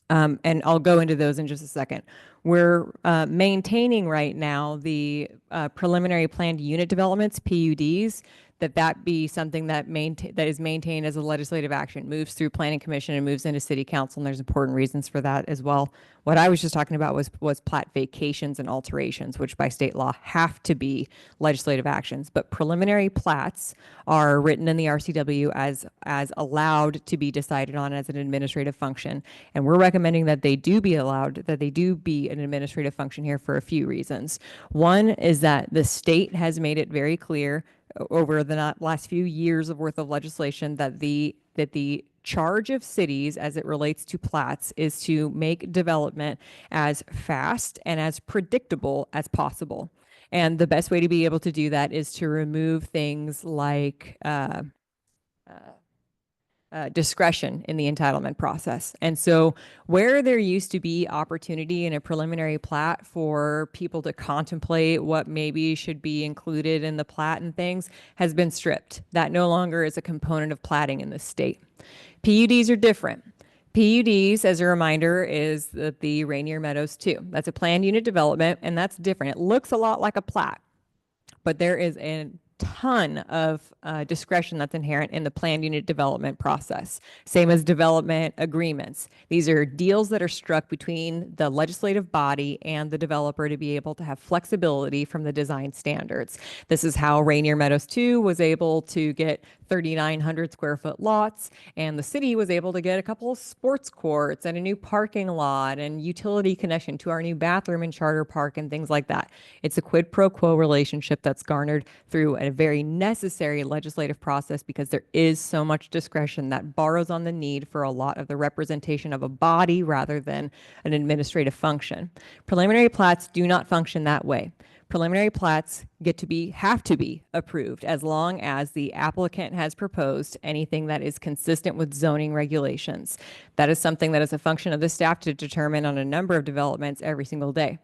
S5: And I'll go into those in just a second. We're maintaining right now the preliminary planned unit developments, PUDs, that be something that is maintained as a legislative action, moves through planning commission and moves into city council, and there's important reasons for that as well. What I was just talking about was plat vacations and alterations, which by state law have to be legislative actions. But preliminary plats are written in the RCW as allowed to be decided on as an administrative function. And we're recommending that they do be an administrative function here for a few reasons. One is that the state has made it very clear over the last few years of worth of legislation that the charge of cities as it relates to plats is to make development as fast and as predictable as possible. And the best way to be able to do that is to remove things like discretion in the entitlement process. And so where there used to be opportunity in a preliminary plat for people to contemplate what maybe should be included in the plat and things has been stripped. That no longer is a component of platting in the state. PUDs are different. PUDs, as a reminder, is the Rainier Meadows 2. That's a planned unit development, and that's different. It looks a lot like a plat, but there is a ton of discretion that's inherent in the planned unit development process. Same as development agreements. These are deals that are struck between the legislative body and the developer to be able to have flexibility from the design standards. This is how Rainier Meadows 2 was able to get 3,900 square foot lots, and the city was able to get a couple of sports courts and a new parking lot and utility connection to our new bathroom and charter park and things like that. It's a quid pro quo relationship that's garnered through a very necessary legislative process because there is so much discretion that borrows on the need for a lot of the representation of a body rather than an administrative function. Preliminary plats do not function that way. Preliminary plats have to be approved as long as the applicant has proposed anything that is consistent with zoning regulations. That is something that is a function of the staff to determine on a number of developments every single day.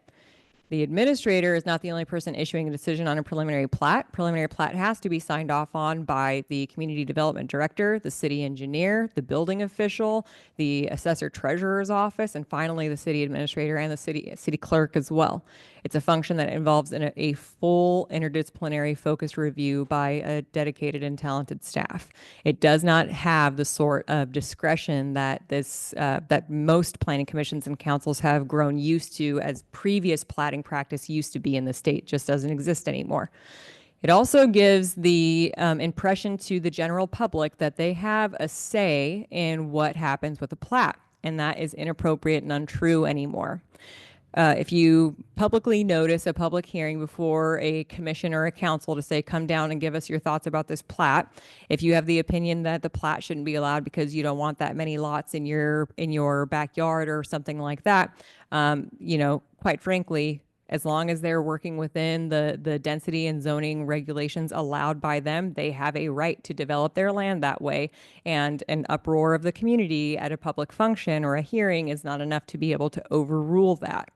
S5: The administrator is not the only person issuing a decision on a preliminary plat. Preliminary plat has to be signed off on by the community development director, the city engineer, the building official, the assessor treasurer's office, and finally the city administrator and the city clerk as well. It's a function that involves a full interdisciplinary focus review by a dedicated and talented staff. It does not have the sort of discretion that that most planning commissions and councils have grown used to as previous platting practice used to be in the state. Just doesn't exist anymore. It also gives the impression to the general public that they have a say in what happens with a plat, and that is inappropriate and untrue anymore. If you publicly notice a public hearing before a commission or a council to say, come down and give us your thoughts about this plat, if you have the opinion that the plat shouldn't be allowed because you don't want that many lots in your backyard or something like that, quite frankly, as long as they're working within the density and zoning regulations allowed by them, they have a right to develop their land that way. And an uproar of the community at a public function or a hearing is not enough to be able to overrule that.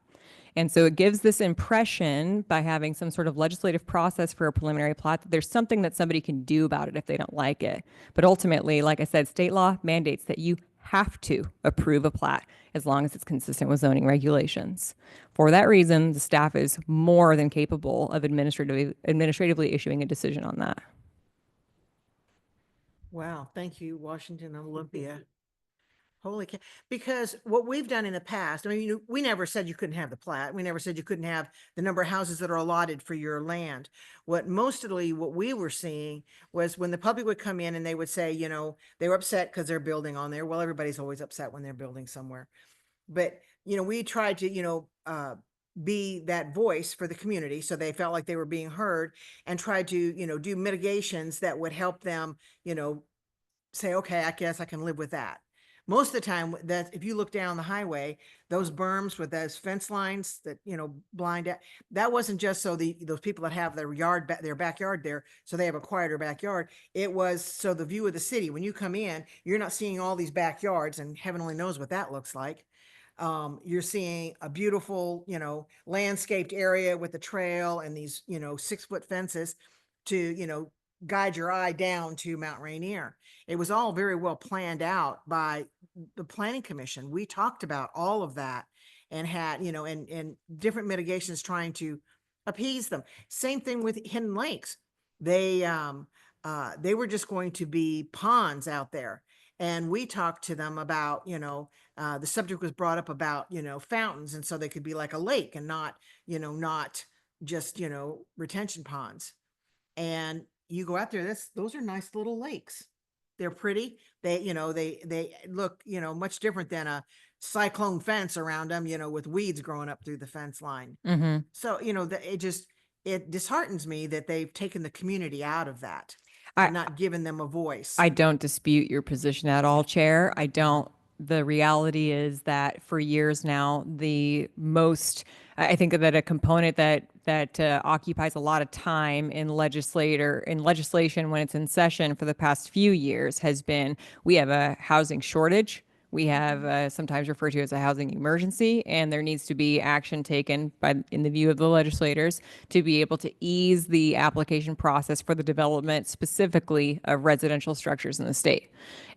S5: And so it gives this impression by having some sort of legislative process for a preliminary plat that there's something that somebody can do about it if they don't like it. But ultimately, like I said, state law mandates that you have to approve a plat as long as it's consistent with zoning regulations. For that reason, the staff is more than capable of administratively issuing a decision on that.
S1: Wow, thank you, Washington Olympia. Holy cow, because what we've done in the past, we never said you couldn't have the plat. We never said you couldn't have the number of houses that are allotted for your land. What we were seeing was when the public would come in and they would say, they were upset because they're building on there. Well, everybody's always upset when they're building somewhere. but, we tried to, be that voice for the community, so they felt like they were being heard, and tried to, do mitigations that would help them, say, okay, I guess I can live with that. Most of the time, that if you look down the highway, those berms with those fence lines that, blind, that wasn't just so those people that have their backyard there, so they have a quieter backyard. It was so the view of the city, when you come in, you're not seeing all these backyards, and heaven only knows what that looks like. You're seeing a beautiful, landscaped area with the trail and these, 6-foot fences to, guide your eye down to Mount Rainier. It was all very well planned out by the planning commission. We talked about all of that and had, and different mitigations trying to appease them. Same thing with Hidden Lakes. They were just going to be ponds out there. And we talked to them about, the subject was brought up about, fountains. And so they could be like a lake and not, not just, retention ponds. And you go out there, those are nice little lakes. They're pretty. They, they look, much different than a cyclone fence around them, with weeds growing up through the fence line.
S5: Mm-hmm.
S1: So, it disheartens me that they've taken the community out of that
S5: I-
S1: and not given them a voice.
S5: I don't dispute your position at all, Chair. I don't. The reality is that for years now, I think that a component that occupies a lot of time in legislation when it's in session for the past few years has been, we have a housing shortage. We have sometimes referred to as a housing emergency, and there needs to be action taken in the view of the legislators to be able to ease the application process for the development specifically of residential structures in the state.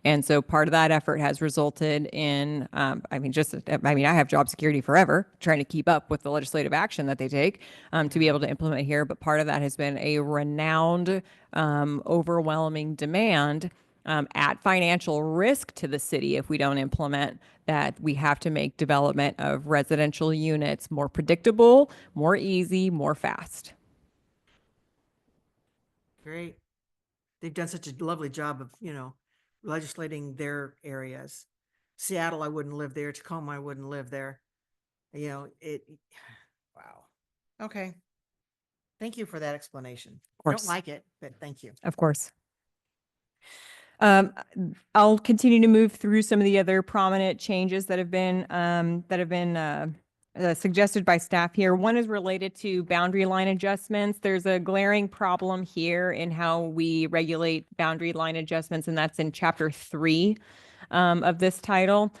S5: And so part of that effort has resulted in, I have job security forever, trying to keep up with the legislative action that they take to be able to implement here. But part of that has been a renowned, overwhelming demand at financial risk to the city if we don't implement that. We have to make development of residential units more predictable, more easy, more fast.
S1: Great. They've done such a lovely job of, legislating their areas. Seattle, I wouldn't live there. Tacoma, I wouldn't live there. Wow. Okay. Thank you for that explanation. I don't
S5: course.
S1: like it, but thank you.
S5: Of course. I'll continue to move through some of the other prominent changes that have been suggested by staff here. One is related to boundary line adjustments. There's a glaring problem here in how we regulate boundary line adjustments, and that's in Chapter 3 of this title.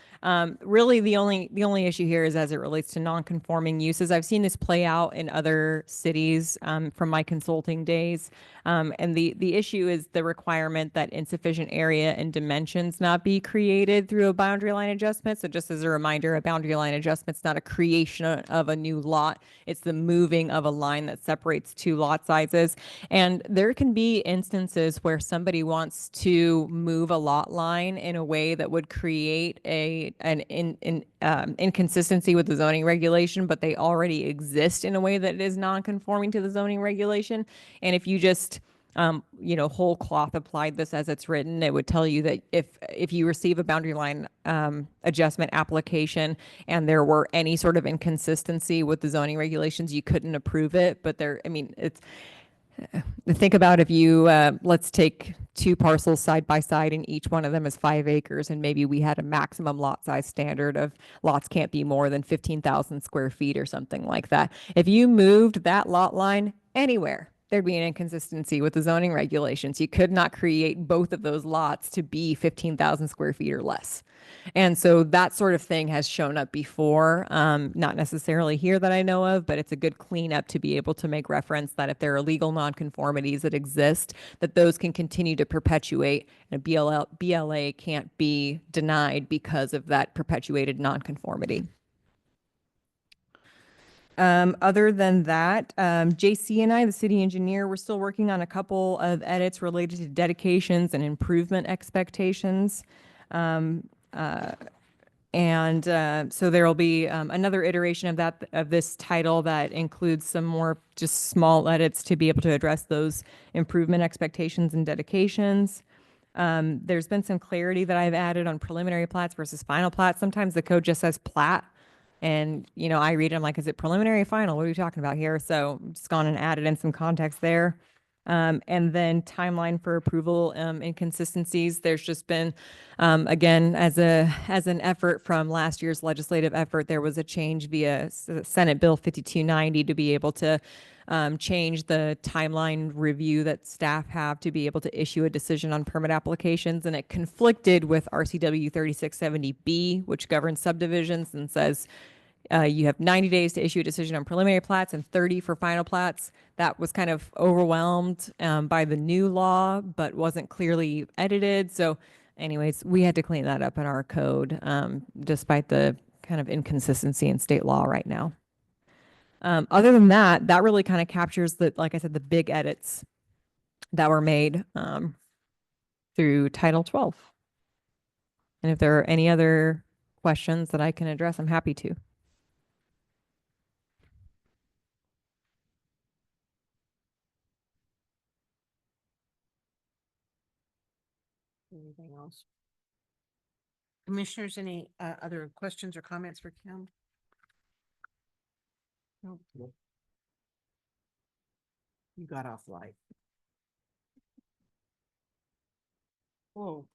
S5: Really, the only issue here is as it relates to non-conforming uses. I've seen this play out in other cities from my consulting days. And the issue is the requirement that insufficient area and dimensions not be created through a boundary line adjustment. So just as a reminder, a boundary line adjustment is not a creation of a new lot. It's the moving of a line that separates two lot sizes. And there can be instances where somebody wants to move a lot line in a way that would create an inconsistency with the zoning regulation, but they already exist in a way that is non-conforming to the zoning regulation. And if you just whole cloth applied this as it's written, it would tell you that if you receive a boundary line adjustment application and there were any sort of inconsistency with the zoning regulations, you couldn't approve it. But think about if you, let's take two parcels side by side and each one of them is 5 acres, and maybe we had a maximum lot size standard of lots can't be more than 15,000 square feet or something like that. If you moved that lot line anywhere, there'd be an inconsistency with the zoning regulations. You could not create both of those lots to be 15,000 square feet or less. And so that sort of thing has shown up before, not necessarily here that I know of, but it's a good cleanup to be able to make reference that if there are legal nonconformities that exist, that those can continue to perpetuate, and a BLA can't be denied because of that perpetuated nonconformity. Other than that, JC and I, the city engineer, we're still working on a couple of edits related to dedications and improvement expectations. So there will be another iteration of this title that includes some more just small edits to be able to address those improvement expectations and dedications. There's been some clarity that I've added on preliminary plats versus final plats. Sometimes the code just says plat. And, you know, I read it, I'm like, is it preliminary or final? What are we talking about here? So I'm just gone and added in some context there. And then timeline for approval, inconsistencies. There's just been, again, as an effort from last year's legislative effort, there was a change via Senate Bill 5290 to be able to change the timeline review that staff have to be able to issue a decision on permit applications. And it conflicted with RCW 3670B, which governs subdivisions and says you have 90 days to issue a decision on preliminary plats and 30 for final plats. That was kind of overwhelmed by the new law, but wasn't clearly edited. So anyways, we had to clean that up in our code, despite the kind of inconsistency in state law right now. Other than that, that really kind of captures the, like I said, the big edits that were made through Title 12. And if there are any other questions that I can address, I'm happy to.
S1: Anything else? Commissioners, any other questions or comments for Kim? Nope. You got off light. Whoa.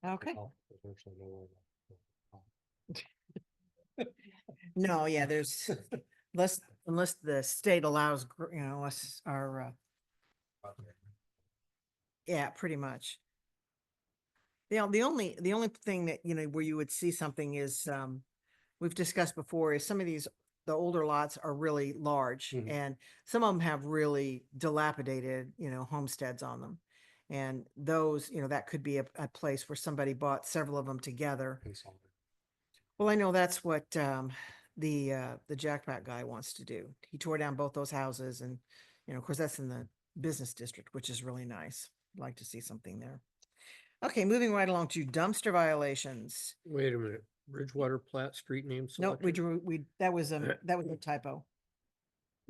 S1: Okay. No, yeah, there's unless the state allows, you know, us our, yeah, pretty much. The only thing that, you know, where you would see something is, we've discussed before is some of these, the older lots are really large
S3: Mhm.
S1: and some of them have really dilapidated, you know, homesteads on them. And those, you know, that could be a place where somebody bought several of them together. Well, I know that's what, the Jackpot guy wants to do. He tore down both those houses and, you know, of course, that's in the business district, which is really nice. I'd like to see something there. Okay, moving right along to dumpster violations.
S3: Wait a minute, Bridgewater Platte street name
S1: Nope,
S3: selected?
S1: that was a typo.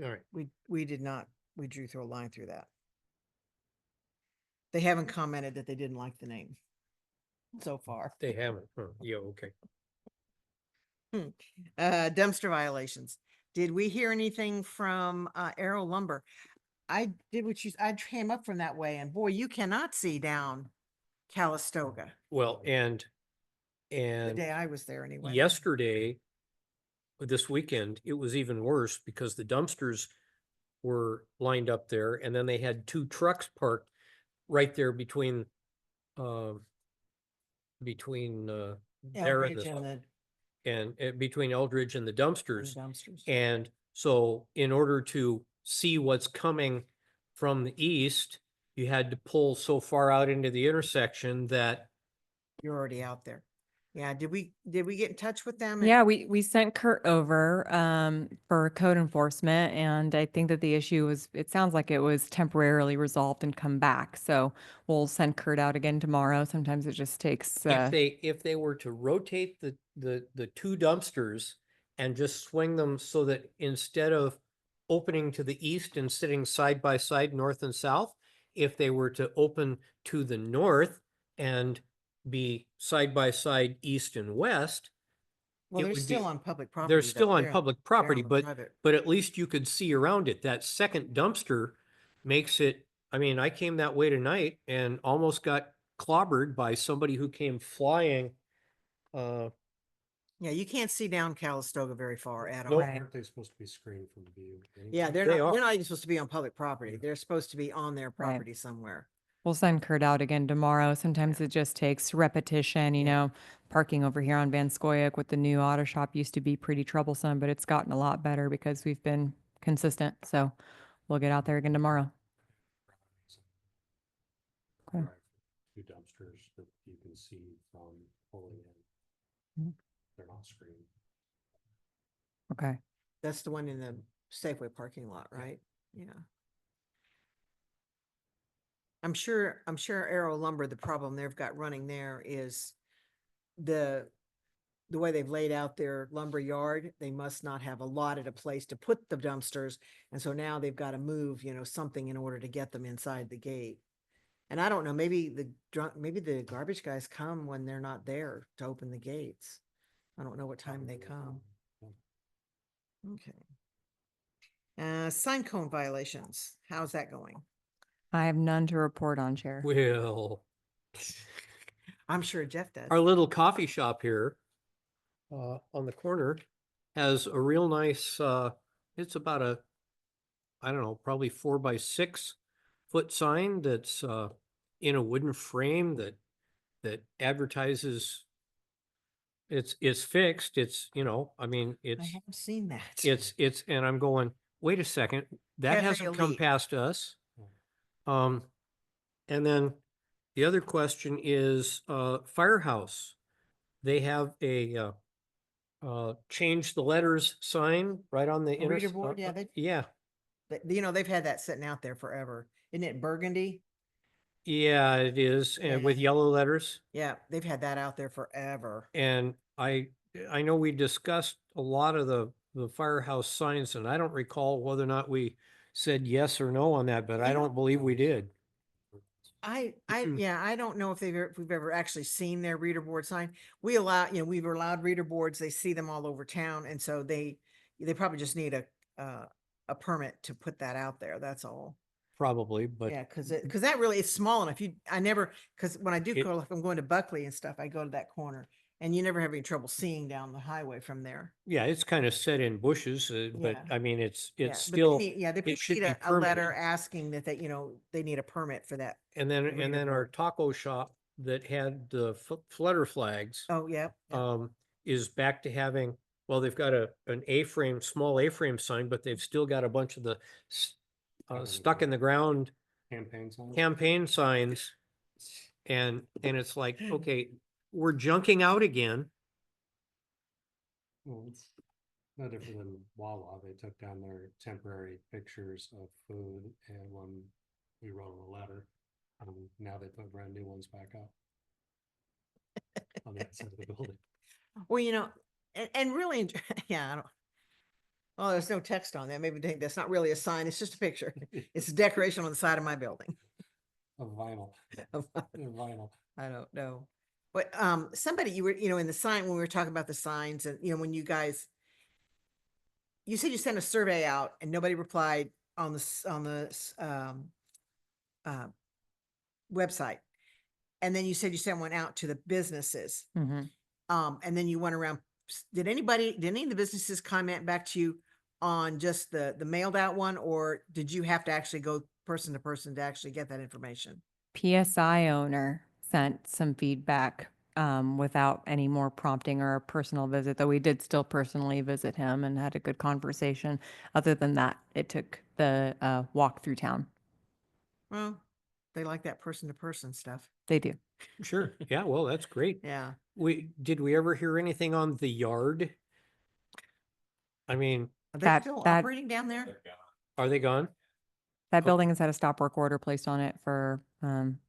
S3: All right,
S1: We did not, we drew through a line through that. They haven't commented that they didn't like the name so far.
S3: they haven't, huh? Yeah, okay.
S1: Dumpster violations. Did we hear anything from Arrow Lumber? I did I came up from that way and boy, you cannot see down Calistoga
S3: Well,
S1: the day I was there anyway.
S3: yesterday, this weekend, it was even worse because the dumpsters were lined up there and then they had two trucks parked right there between there and
S1: Eldridge and
S3: between Eldridge and the dumpsters.
S1: dumpsters.
S3: And so in order to see what's coming from the east, you had to pull so far out into the intersection that
S1: You're already out there. Yeah, did we get in touch with them?
S5: Yeah, we sent Kurt over for code enforcement, and I think that the issue was, it sounds like it was temporarily resolved and come back. So we'll send Kurt out again tomorrow. Sometimes it just takes
S3: if they were to rotate the two dumpsters and just swing them so that instead of opening to the east and sitting side by side, north and south, if they were to open to the north and be side by side, east and west,
S1: Well,
S3: it
S1: they're
S3: would
S1: still
S3: be-
S1: on public property.
S3: they're
S1: though.
S3: still on
S1: They're-
S3: public
S1: they're on
S3: property,
S1: the
S3: but
S1: private.
S3: at least you could see around it. That second dumpster makes it, I mean, I came that way tonight and almost got clobbered by somebody who came flying.
S1: Yeah, you can't see down Calistoga very far at all.
S3: Nope.
S5: Right.
S7: Aren't they supposed to be screened from view?
S1: Yeah,
S3: They
S1: they're
S3: are.
S1: not even supposed to be on public property. They're supposed to be on their property somewhere.
S5: we'll send Kurt out again tomorrow. Sometimes it just takes repetition, you
S1: Yeah.
S5: know, parking over here on Van Scoyac with the new auto shop used to be pretty troublesome, but it's gotten a lot better because we've been consistent. So we'll get out there again tomorrow. Okay.
S7: Two dumpsters that you can see from pulling
S5: Mhm.
S7: in. They're not screened.
S5: Okay.
S1: That's the one in the Safeway parking lot, right? Yeah. I'm sure Arrow Lumber, the problem they've got running there is the the way they've laid out their lumber yard, they must not have allotted a place to put the dumpsters. And so now they've got to move, something in order to get them inside the gate. And I don't know, maybe maybe the garbage guys come when they're not there to open the gates. I don't know what time they come. Okay. Sign cone violations. How's that going?
S5: I have none to report on, Chair.
S3: Well,
S1: I'm sure Jeff does.
S3: our little coffee shop here on the corner has a real nice, it's about a, I don't know, probably 4 by 6 foot sign that's in a wooden frame that advertises it's fixed. It's, I mean,
S1: I
S3: it's,
S1: haven't seen that.
S3: and I'm going, wait a second, that
S1: Cafe
S3: hasn't come
S1: Elite.
S3: past us. And then the other question is, Firehouse. They have a, change the letters sign right on the
S1: A reader board, yeah,
S3: yeah,
S1: They've had that sitting out there forever. Isn't it burgundy?
S3: yeah, it is, and with
S1: Yeah.
S3: yellow letters.
S1: Yeah, they've had that out there forever.
S3: And I know we discussed a lot of the firehouse signs, and I don't recall whether or not we said yes or no on that, but I
S1: You know-
S3: don't believe we did.
S1: Yeah, I don't know if if we've ever actually seen their reader board sign. We've allowed reader boards. They see them all over town. And so they probably just need a permit to put that out there. That's all.
S3: Probably, but
S1: Yeah, because that really is small enough. Because when I do
S3: It-
S1: go, if I'm going to Buckley and stuff, I go to that corner and you never have any trouble seeing down the highway from there.
S3: yeah, it's kind of set in bushes, but
S1: Yeah.
S3: I mean, it's
S1: Yeah, but
S3: still,
S1: they
S3: it should
S1: need
S3: be
S1: a letter
S3: permitted.
S1: asking that they need a permit for that.
S3: and then,
S1: reader
S3: and then our
S1: board.
S3: taco shop that had the flutter flags,
S1: Oh, yeah.
S3: is back to having, well, they've got an A-frame, small A-frame sign, but they've still got a bunch of the stuck in the ground
S7: Campaign sign.
S3: campaign signs. And it's like, okay, we're junking out again.
S7: Well, it's no different than Wawa. They took down their temporary pictures of food, and when we wrote a letter, now they put brand new ones back up on the outside of the building.
S1: Well, and really, yeah, I don't. Oh, there's no text on that. Maybe they think that's not really a sign. It's just a picture. It's a decoration on the side of my building.
S7: Of vinyl,
S1: I
S7: vinyl.
S1: don't know. But somebody you were, in the sign when we were talking about the signs and when you guys, you said you sent a survey out and nobody replied on the website, and then you said you sent one out to the businesses.
S5: Mhm.
S1: And then you went around. Did any of the businesses comment back to you on just the mailed out one, or did you have to actually go person to person to actually get that information?
S5: PSI owner sent some feedback without any more prompting or a personal visit, though we did still personally visit him and had a good conversation. Other than that, it took the walk through town.
S1: Well, they like that person to person stuff.
S5: They do.
S3: Sure. Yeah, well, that's great.
S1: Yeah.
S3: Did we ever hear anything on the yard? I mean,
S1: Are they
S5: That-
S1: still
S5: that-
S1: operating down there?
S3: are they gone?
S5: That
S3: Oh.
S5: building has had a stop work order placed on it for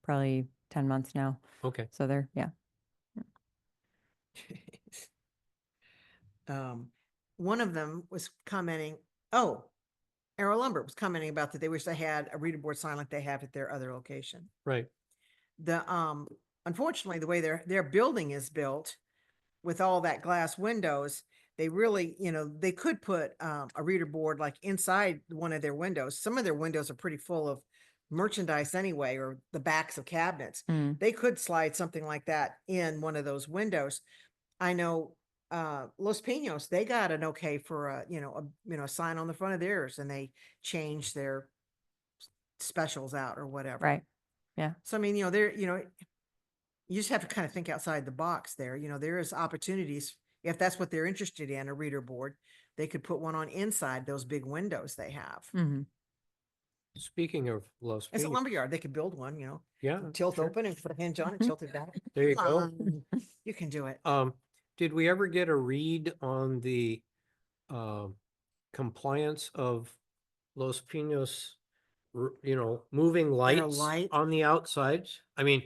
S5: probably 10 months now.
S3: Okay.
S5: So they're, yeah.
S1: One of them was commenting, Arrow Lumber was commenting about that they wish they had a reader board sign like they have at their other location.
S3: Right.
S1: Unfortunately, the way their building is built with all that glass windows, they really, they could put a reader board like inside one of their windows. Some of their windows are pretty full of merchandise anyway, or the backs of cabinets.
S5: Mm.
S1: They could slide something like that in one of those windows. I know Los Pinos, they got an okay for a sign on the front of theirs, and they changed their specials out or whatever.
S5: Right.
S1: So I mean, you just have to kind of think outside the box there. There is opportunities if that's what they're interested in, a reader board. They could put one on inside those big windows they have.
S5: Hmm.
S3: Speaking of Los
S1: It's a
S3: Pinos,
S1: lumberyard. They could build one,
S3: yeah,
S1: tilt
S3: sure.
S1: open and put a hinge on it, tilt it down.
S3: There you
S1: Come
S3: go.
S1: on, you can do it.
S3: Did we ever get a read on the compliance of Los Pinos, moving lights
S1: light?
S3: on the outsides? I mean,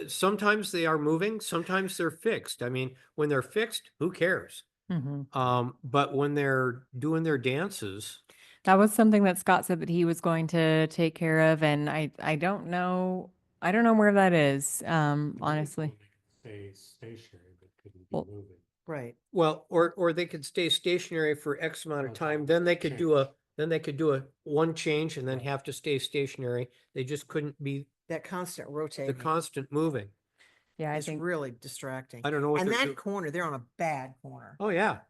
S3: sometimes they are moving, sometimes they're fixed. I mean, when they're fixed, who cares?
S5: Mhm.
S3: But when they're doing their dances,
S5: That was something that Scott said that he was going to take care of, and I don't know, I don't know where that is, honestly.
S7: Stay stationary, but couldn't be
S5: Well-
S7: moving.
S1: Right.
S3: well, or they could stay stationary for X amount of
S7: One
S3: time,
S7: time,
S3: then they could do
S7: change.
S3: then they could do a one change and then
S7: Right.
S3: have to stay stationary. They just couldn't be
S1: That constant
S3: the
S1: rotating
S3: constant moving.
S5: Yeah, I
S1: is
S5: think
S1: really distracting.
S3: I don't know what
S1: And
S3: they're
S1: that
S3: doing.
S1: corner, they're on a bad corner.
S3: Oh, yeah.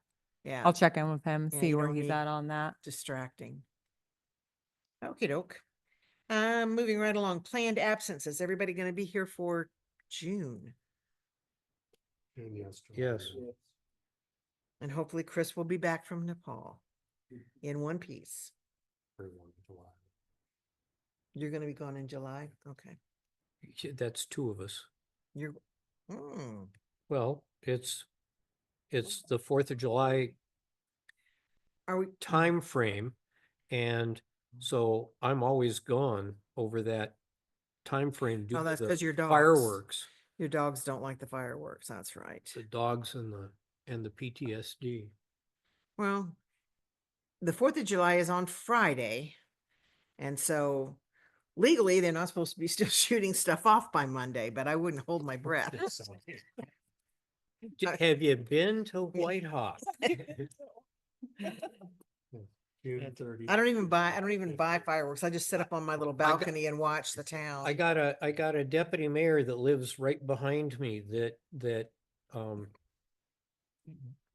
S1: Yeah,
S5: I'll check in with him,
S1: Yeah,
S5: see
S1: you
S5: where
S1: don't
S5: he's
S1: need-
S5: at on that.
S1: distracting. Okey doke. Moving right along, planned absences. Everybody gonna be here for June?
S7: And yesterday.
S3: Yes.
S1: And hopefully Chris will be back from Nepal in one piece.
S7: Everyone in July.
S1: You're gonna be gone in July? Okay.
S3: That's two of us.
S1: You're, hmm,
S3: Well, it's the 4th of July
S1: are we,
S3: time frame, and so I'm always gone over that time frame due
S1: oh,
S3: to
S1: that's
S3: the
S1: because your dogs.
S3: fireworks,
S1: Your dogs don't like the fireworks, that's right.
S3: the dogs and the PTSD.
S1: Well, the 4th of July is on Friday. And so legally, they're not supposed to be still shooting stuff off by Monday, but I wouldn't hold my breath.
S3: Have you been to White Hawk?
S7: June 30.
S1: I don't even buy fireworks. I just sit up on my little balcony and watch the town.
S3: I got a deputy mayor that lives right behind me that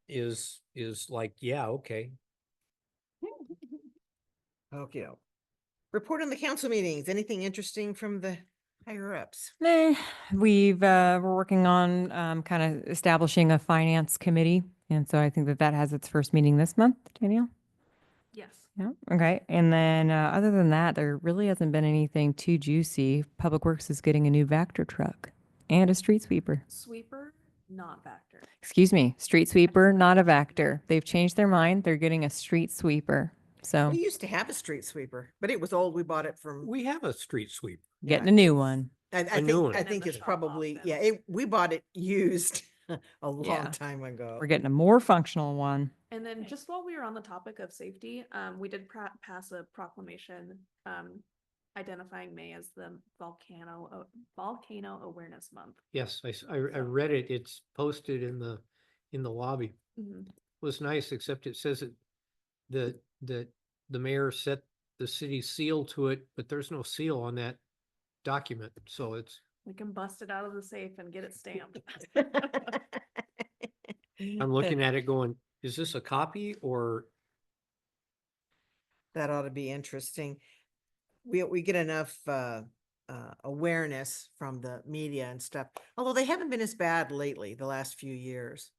S3: is like, yeah, okay.
S1: Okay. Report on the council meetings. Anything interesting from the higher ups?
S5: We're working on, kind of establishing a finance committee. And so I think that has its first meeting this month, Danielle.
S2: Yes.
S5: Yeah. Okay. And then, other than that, there really hasn't been anything too juicy. Public Works is getting a new Vector truck and a street sweeper.
S2: Sweeper, not Vector.
S5: Excuse me, street sweeper, not a Vector. They've changed their mind. They're getting a street sweeper. So
S1: We used to have a street sweeper, but it was old. We bought it from,
S3: We have a street sweep.
S5: getting
S1: yeah,
S5: a new one.
S1: I
S3: new
S1: think,
S3: one.
S1: I
S2: And in
S1: think
S2: the
S1: it's
S2: shop
S1: probably,
S2: often.
S1: yeah, we bought it used a
S5: Yeah.
S1: long time ago.
S5: We're getting a more functional one.
S2: And then just while we were on the topic of safety, we did pass a proclamation, identifying May as the volcano awareness month.
S3: Yes, I read it. It's posted in the lobby.
S2: Mhm.
S3: Was nice, except it says that the mayor set the city seal to it, but there's no seal on that document, so it's,
S2: We can bust it out of the safe and get it stamped.
S3: I'm looking at it going, is this a copy or?
S1: That ought to be interesting. We get enough awareness from the media and stuff, although they haven't been as bad lately, the last few years.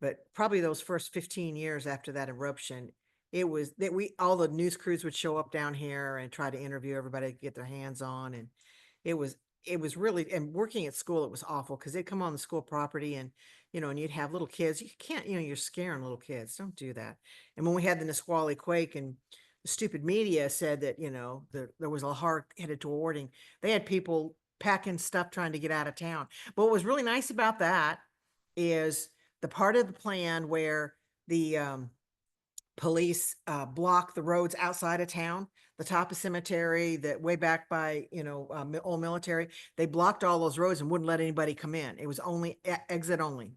S1: But probably those first 15 years after that eruption, it was that all the news crews would show up down here and try to interview everybody, get their hands on, and it was really, and working at school, it was awful because they'd come on the school property and, and you'd have little kids. You can't, you're scaring little kids. Don't do that. And when we had the Nisqually quake and the stupid media said that, there was a hard headed towarding, they had people packing stuff trying to get out of town. But what was really nice about that is the part of the plan where the police block the roads outside of town, the top of cemetery, that way back by, old military, they blocked all those roads and wouldn't let anybody come in. It was only exit only.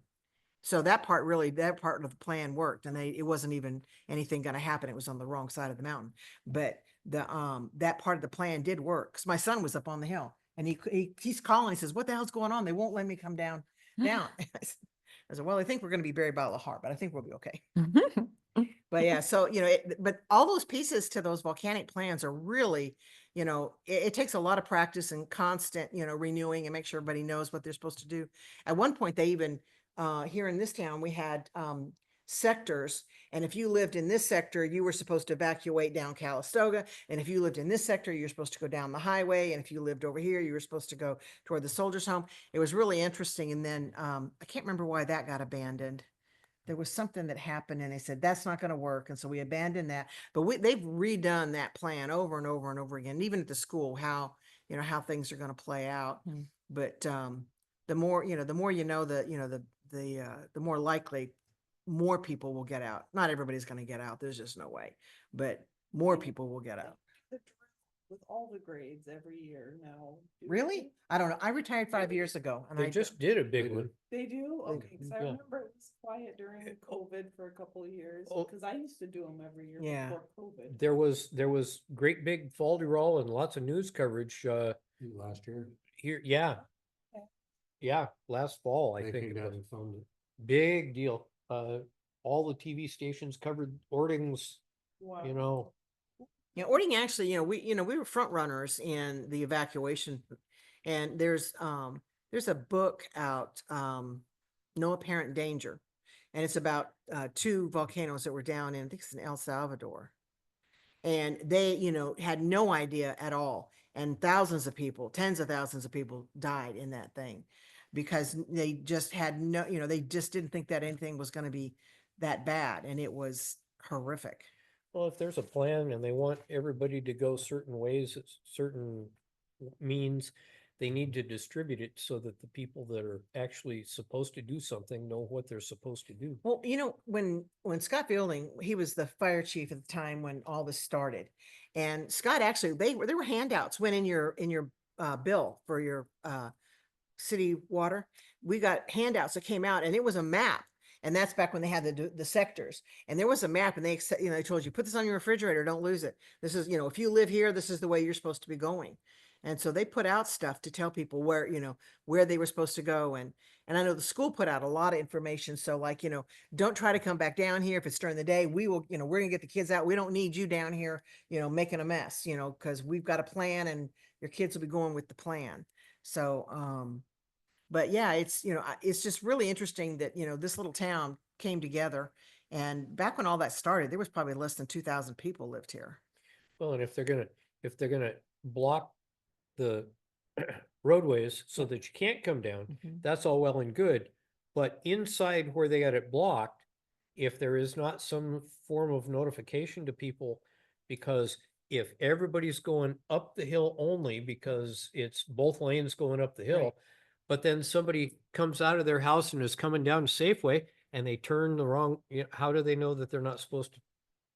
S1: So that part of the plan worked, and it wasn't even anything going to happen. It was on the wrong side of the mountain, but that part of the plan did work. 'Cause my son was up on the hill and he's calling, he says, what the hell's going on? They won't let me come down. I said, well, I think we're going to be buried by Lahar, but I think we'll be okay. But yeah, so, but all those pieces to those volcanic plans are really, it takes a lot of practice and constant, renewing and make sure everybody knows what they're supposed to do. At one point, they even, here in this town, we had sectors. And if you lived in this sector, you were supposed to evacuate down Calistoga. And if you lived in this sector, you're supposed to go down the highway. And if you lived over here, you were supposed to go toward the soldiers' home. It was really interesting. And then I can't remember why that got abandoned. There was something that happened and they said, that's not going to work. And so we abandoned that, but they've redone that plan over and over and over again, even at the school, how things are going to play out. But, the more, the more the more likely more people will get out. Not everybody's gonna get out. There's just no way, but more people will get out.
S8: The drill with all the grades every year now. do
S1: Really?
S8: they?
S1: I don't know. I retired 5 years ago and
S3: They
S1: I
S3: just did a big
S7: They
S3: one.
S8: They do?
S1: They
S8: Okay, cause I
S3: yeah.
S8: remember it was quiet during COVID for a couple of years,
S3: Oh.
S8: cause I used to do them every year
S1: Yeah.
S8: before COVID.
S3: There was great big fall de roll and lots of news coverage,
S7: Last year,
S3: here, yeah.
S8: Okay.
S3: Yeah, last fall, I
S7: they
S3: think
S7: came
S3: it
S7: down
S3: was.
S7: and filmed it.
S3: Big deal. All the TV stations covered Ording's,
S8: Wow.
S3: you know,
S1: Yeah, Ording actually, we were front runners in the evacuation. And there's a book out, No Apparent Danger. And it's about two volcanoes that were down in, I think it's in El Salvador. And they, had no idea at all. And thousands of people, tens of thousands of people died in that thing because they just had no, they just didn't think that anything was going to be that bad. And it was horrific.
S3: well, if there's a plan and they want everybody to go certain ways, certain means, they need to distribute it so that the people that are actually supposed to do something know what they're supposed to do.
S1: Well, when Scott Fielding, he was the fire chief at the time when all this started. And Scott actually, there were handouts went in your bill for your city water. We got handouts that came out and it was a map. And that's back when they had the sectors. And there was a map and they told you, put this on your refrigerator, don't lose it. This is, if you live here, this is the way you're supposed to be going. And so they put out stuff to tell people where they were supposed to go. And I know the school put out a lot of information. So like, don't try to come back down here if it's during the day. We will, we're gonna get the kids out. We don't need you down here, making a mess, because we've got a plan and your kids will be going with the plan. So, but yeah, it's just really interesting that, this little town came together. And back when all that started, there was probably less than 2,000 people lived here.
S3: Well, and if they're gonna block the roadways so that you can't come down, that's all well and good. But inside where they got it blocked, if there is not some form of notification to people, because if everybody's going up the hill only because it's both lanes going up the hill,
S1: Right.
S3: but then somebody comes out of their house and is coming down Safeway and they turn the wrong, how do they know that they're not supposed to?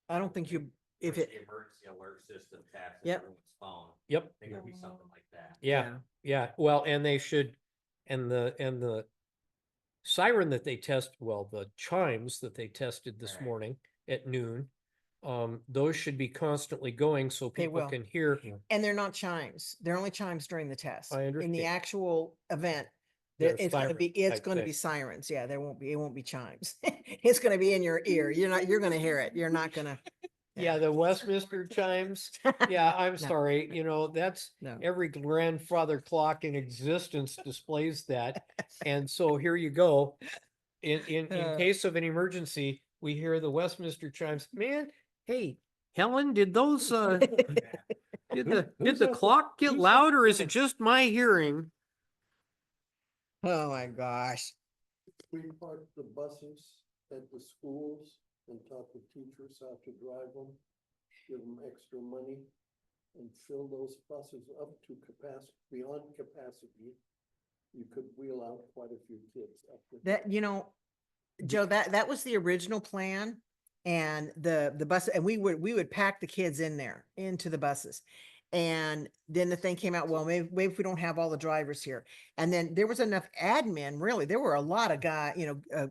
S1: I don't think if
S6: Push
S1: it,
S6: the emergency alert system taps
S1: Yep.
S6: everyone's phone.
S3: Yep.
S6: There could be something like that.
S3: Yeah, yeah, well, and they should, and the siren that they the chimes that they tested this
S6: Right.
S3: morning at noon, those should be constantly going so
S1: They
S3: people
S1: will.
S3: can hear.
S1: and they're not chimes. They're only chimes during the test.
S3: I
S1: In the
S3: understand.
S1: actual event,
S3: They're
S1: it's gonna be,
S3: sirens
S1: it's
S3: type
S1: gonna
S3: thing.
S1: be sirens. Yeah, it won't be chimes. It's gonna be in your ear. You're gonna hear it. You're not gonna.
S3: Yeah, the Westminster chimes, yeah, I'm
S1: No.
S3: sorry, that's,
S1: No.
S3: every grandfather clock in existence displays that. And so here you go. In case of an emergency, we hear the Westminster chimes. Man, hey, Helen, did those did the
S7: Who's that?
S3: clock get
S7: Who's
S3: loud
S7: that?
S3: or is it just my hearing?
S1: Oh my gosh.
S4: We park the buses at the schools and talk to teachers how to drive them, give them extra money and fill those buses up to capacity, beyond capacity. You could wheel out quite a few kids up to.
S1: That, Joe, that was the original plan. And the bus, and we would pack the kids in there into the buses. And then the thing came out, well, maybe if we don't have all the drivers here. And then there was enough admin, really. There were a lot of guys,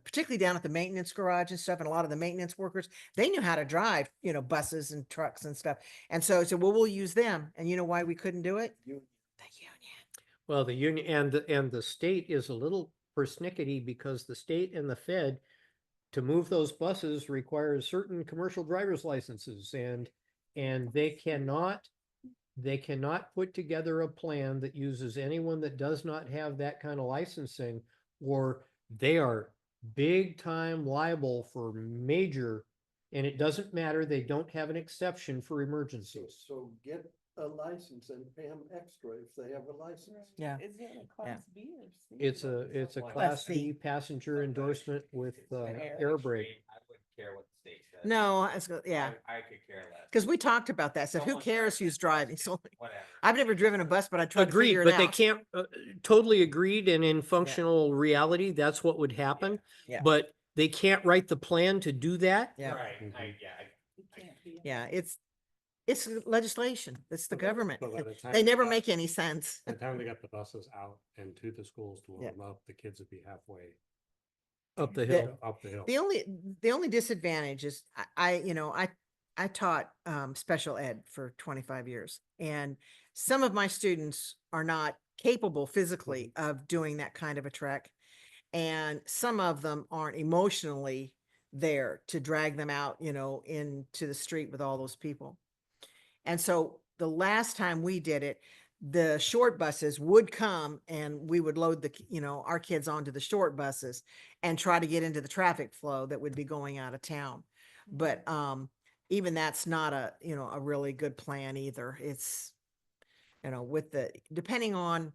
S1: particularly down at the maintenance garage and stuff, and a lot of the maintenance workers, they knew how to drive, buses and trucks and stuff. And so I said, well, we'll use them. And you know why we couldn't do it?
S4: You-
S1: The union.
S3: Well, the union and the state is a little persnickety because the state and the Fed to move those buses requires certain commercial driver's licenses and they cannot put together a plan that uses anyone that does not have that kind of licensing, or they are big time liable for major, and it doesn't matter, they don't have an exception for emergencies.
S4: So get a license and pay them extra if they have a license.
S1: Yeah.
S8: Is it a class B or C?
S3: It's a
S6: Class
S3: Class
S1: C.
S3: B passenger endorsement with
S8: Air.
S3: air brake.
S6: I wouldn't care what the state says.
S1: No, yeah,
S6: I could care less.
S1: because we talked about that. So who
S6: Someone's
S1: cares
S6: driving
S1: who's
S6: a bus,
S1: driving? So
S6: Whatever.
S1: I've never driven a bus, but I tried to
S3: Agreed,
S1: figure it
S3: but they
S1: out.
S3: can't, totally agreed, and in functional reality, that's what would happen.
S1: Yeah.
S3: But they can't write the plan to do that.
S1: Yeah.
S6: Right,
S8: It can't be.
S1: Yeah, it's legislation. It's the
S7: But-
S1: government.
S7: but by the time
S1: They never
S7: got-
S1: make any sense.
S7: By the time they got the buses out and to the schools to
S1: Yeah.
S7: load them up, the kids would be halfway
S3: Up the
S1: The-
S3: hill.
S7: up the hill.
S1: The only disadvantage is I taught special ed for 25 years, and some of my students are not capable physically of doing that kind of a trek. And some of them aren't emotionally there to drag them out, into the street with all those people. And so the last time we did it, the short buses would come and we would load our kids onto the short buses and try to get into the traffic flow that would be going out of town. But even that's not a really good plan either. It's, depending on,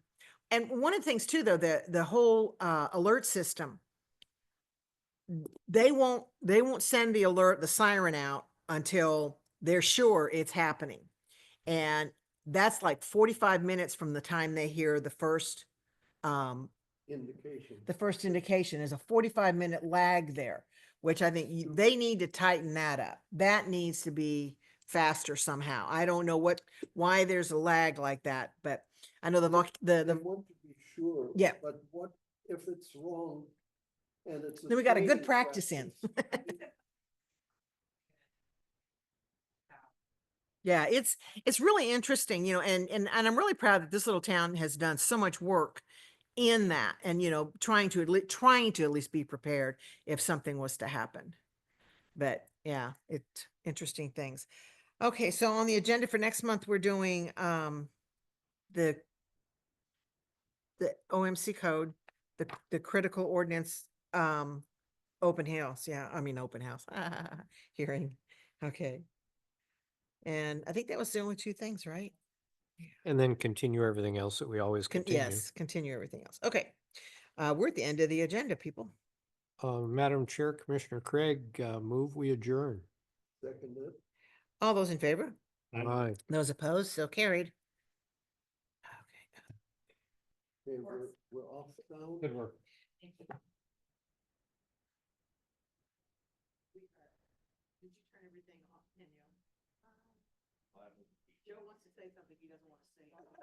S1: and one of the things too, though, the whole alert system, they won't send the alert, the siren out until they're sure it's happening. And that's like 45 minutes from the time they hear the first indication is a 45-minute lag there, which I think they need to tighten that up. That needs to be faster somehow. I don't know why there's a lag like that, but I know
S4: They want to be sure.
S1: Yeah.
S4: But what if it's wrong and it's.
S1: then we got a good
S4: training
S1: practice in.
S4: practice?
S1: Yeah, it's really interesting, and I'm really proud that this little town has done so much work in that, and trying to at least be prepared if something was to happen. But yeah, it's interesting things. Okay, so on the agenda for next month, we're doing the OMC code, the critical ordinance open house. Yeah, I mean open house hearing. Okay. And I think that was the only two things, right?
S3: And then continue everything else that we always continue.
S1: Yes, continue everything else. Okay. We're at the end of the agenda, people.
S3: Madam Chair, Commissioner Craig, move we adjourn.
S4: Second it.
S1: All those in favor?
S3: Aye.
S1: Those opposed? So carried.
S4: Okay, we're off now.
S7: Good work.
S8: Did you turn everything off? Joe wants to say something he doesn't want to say.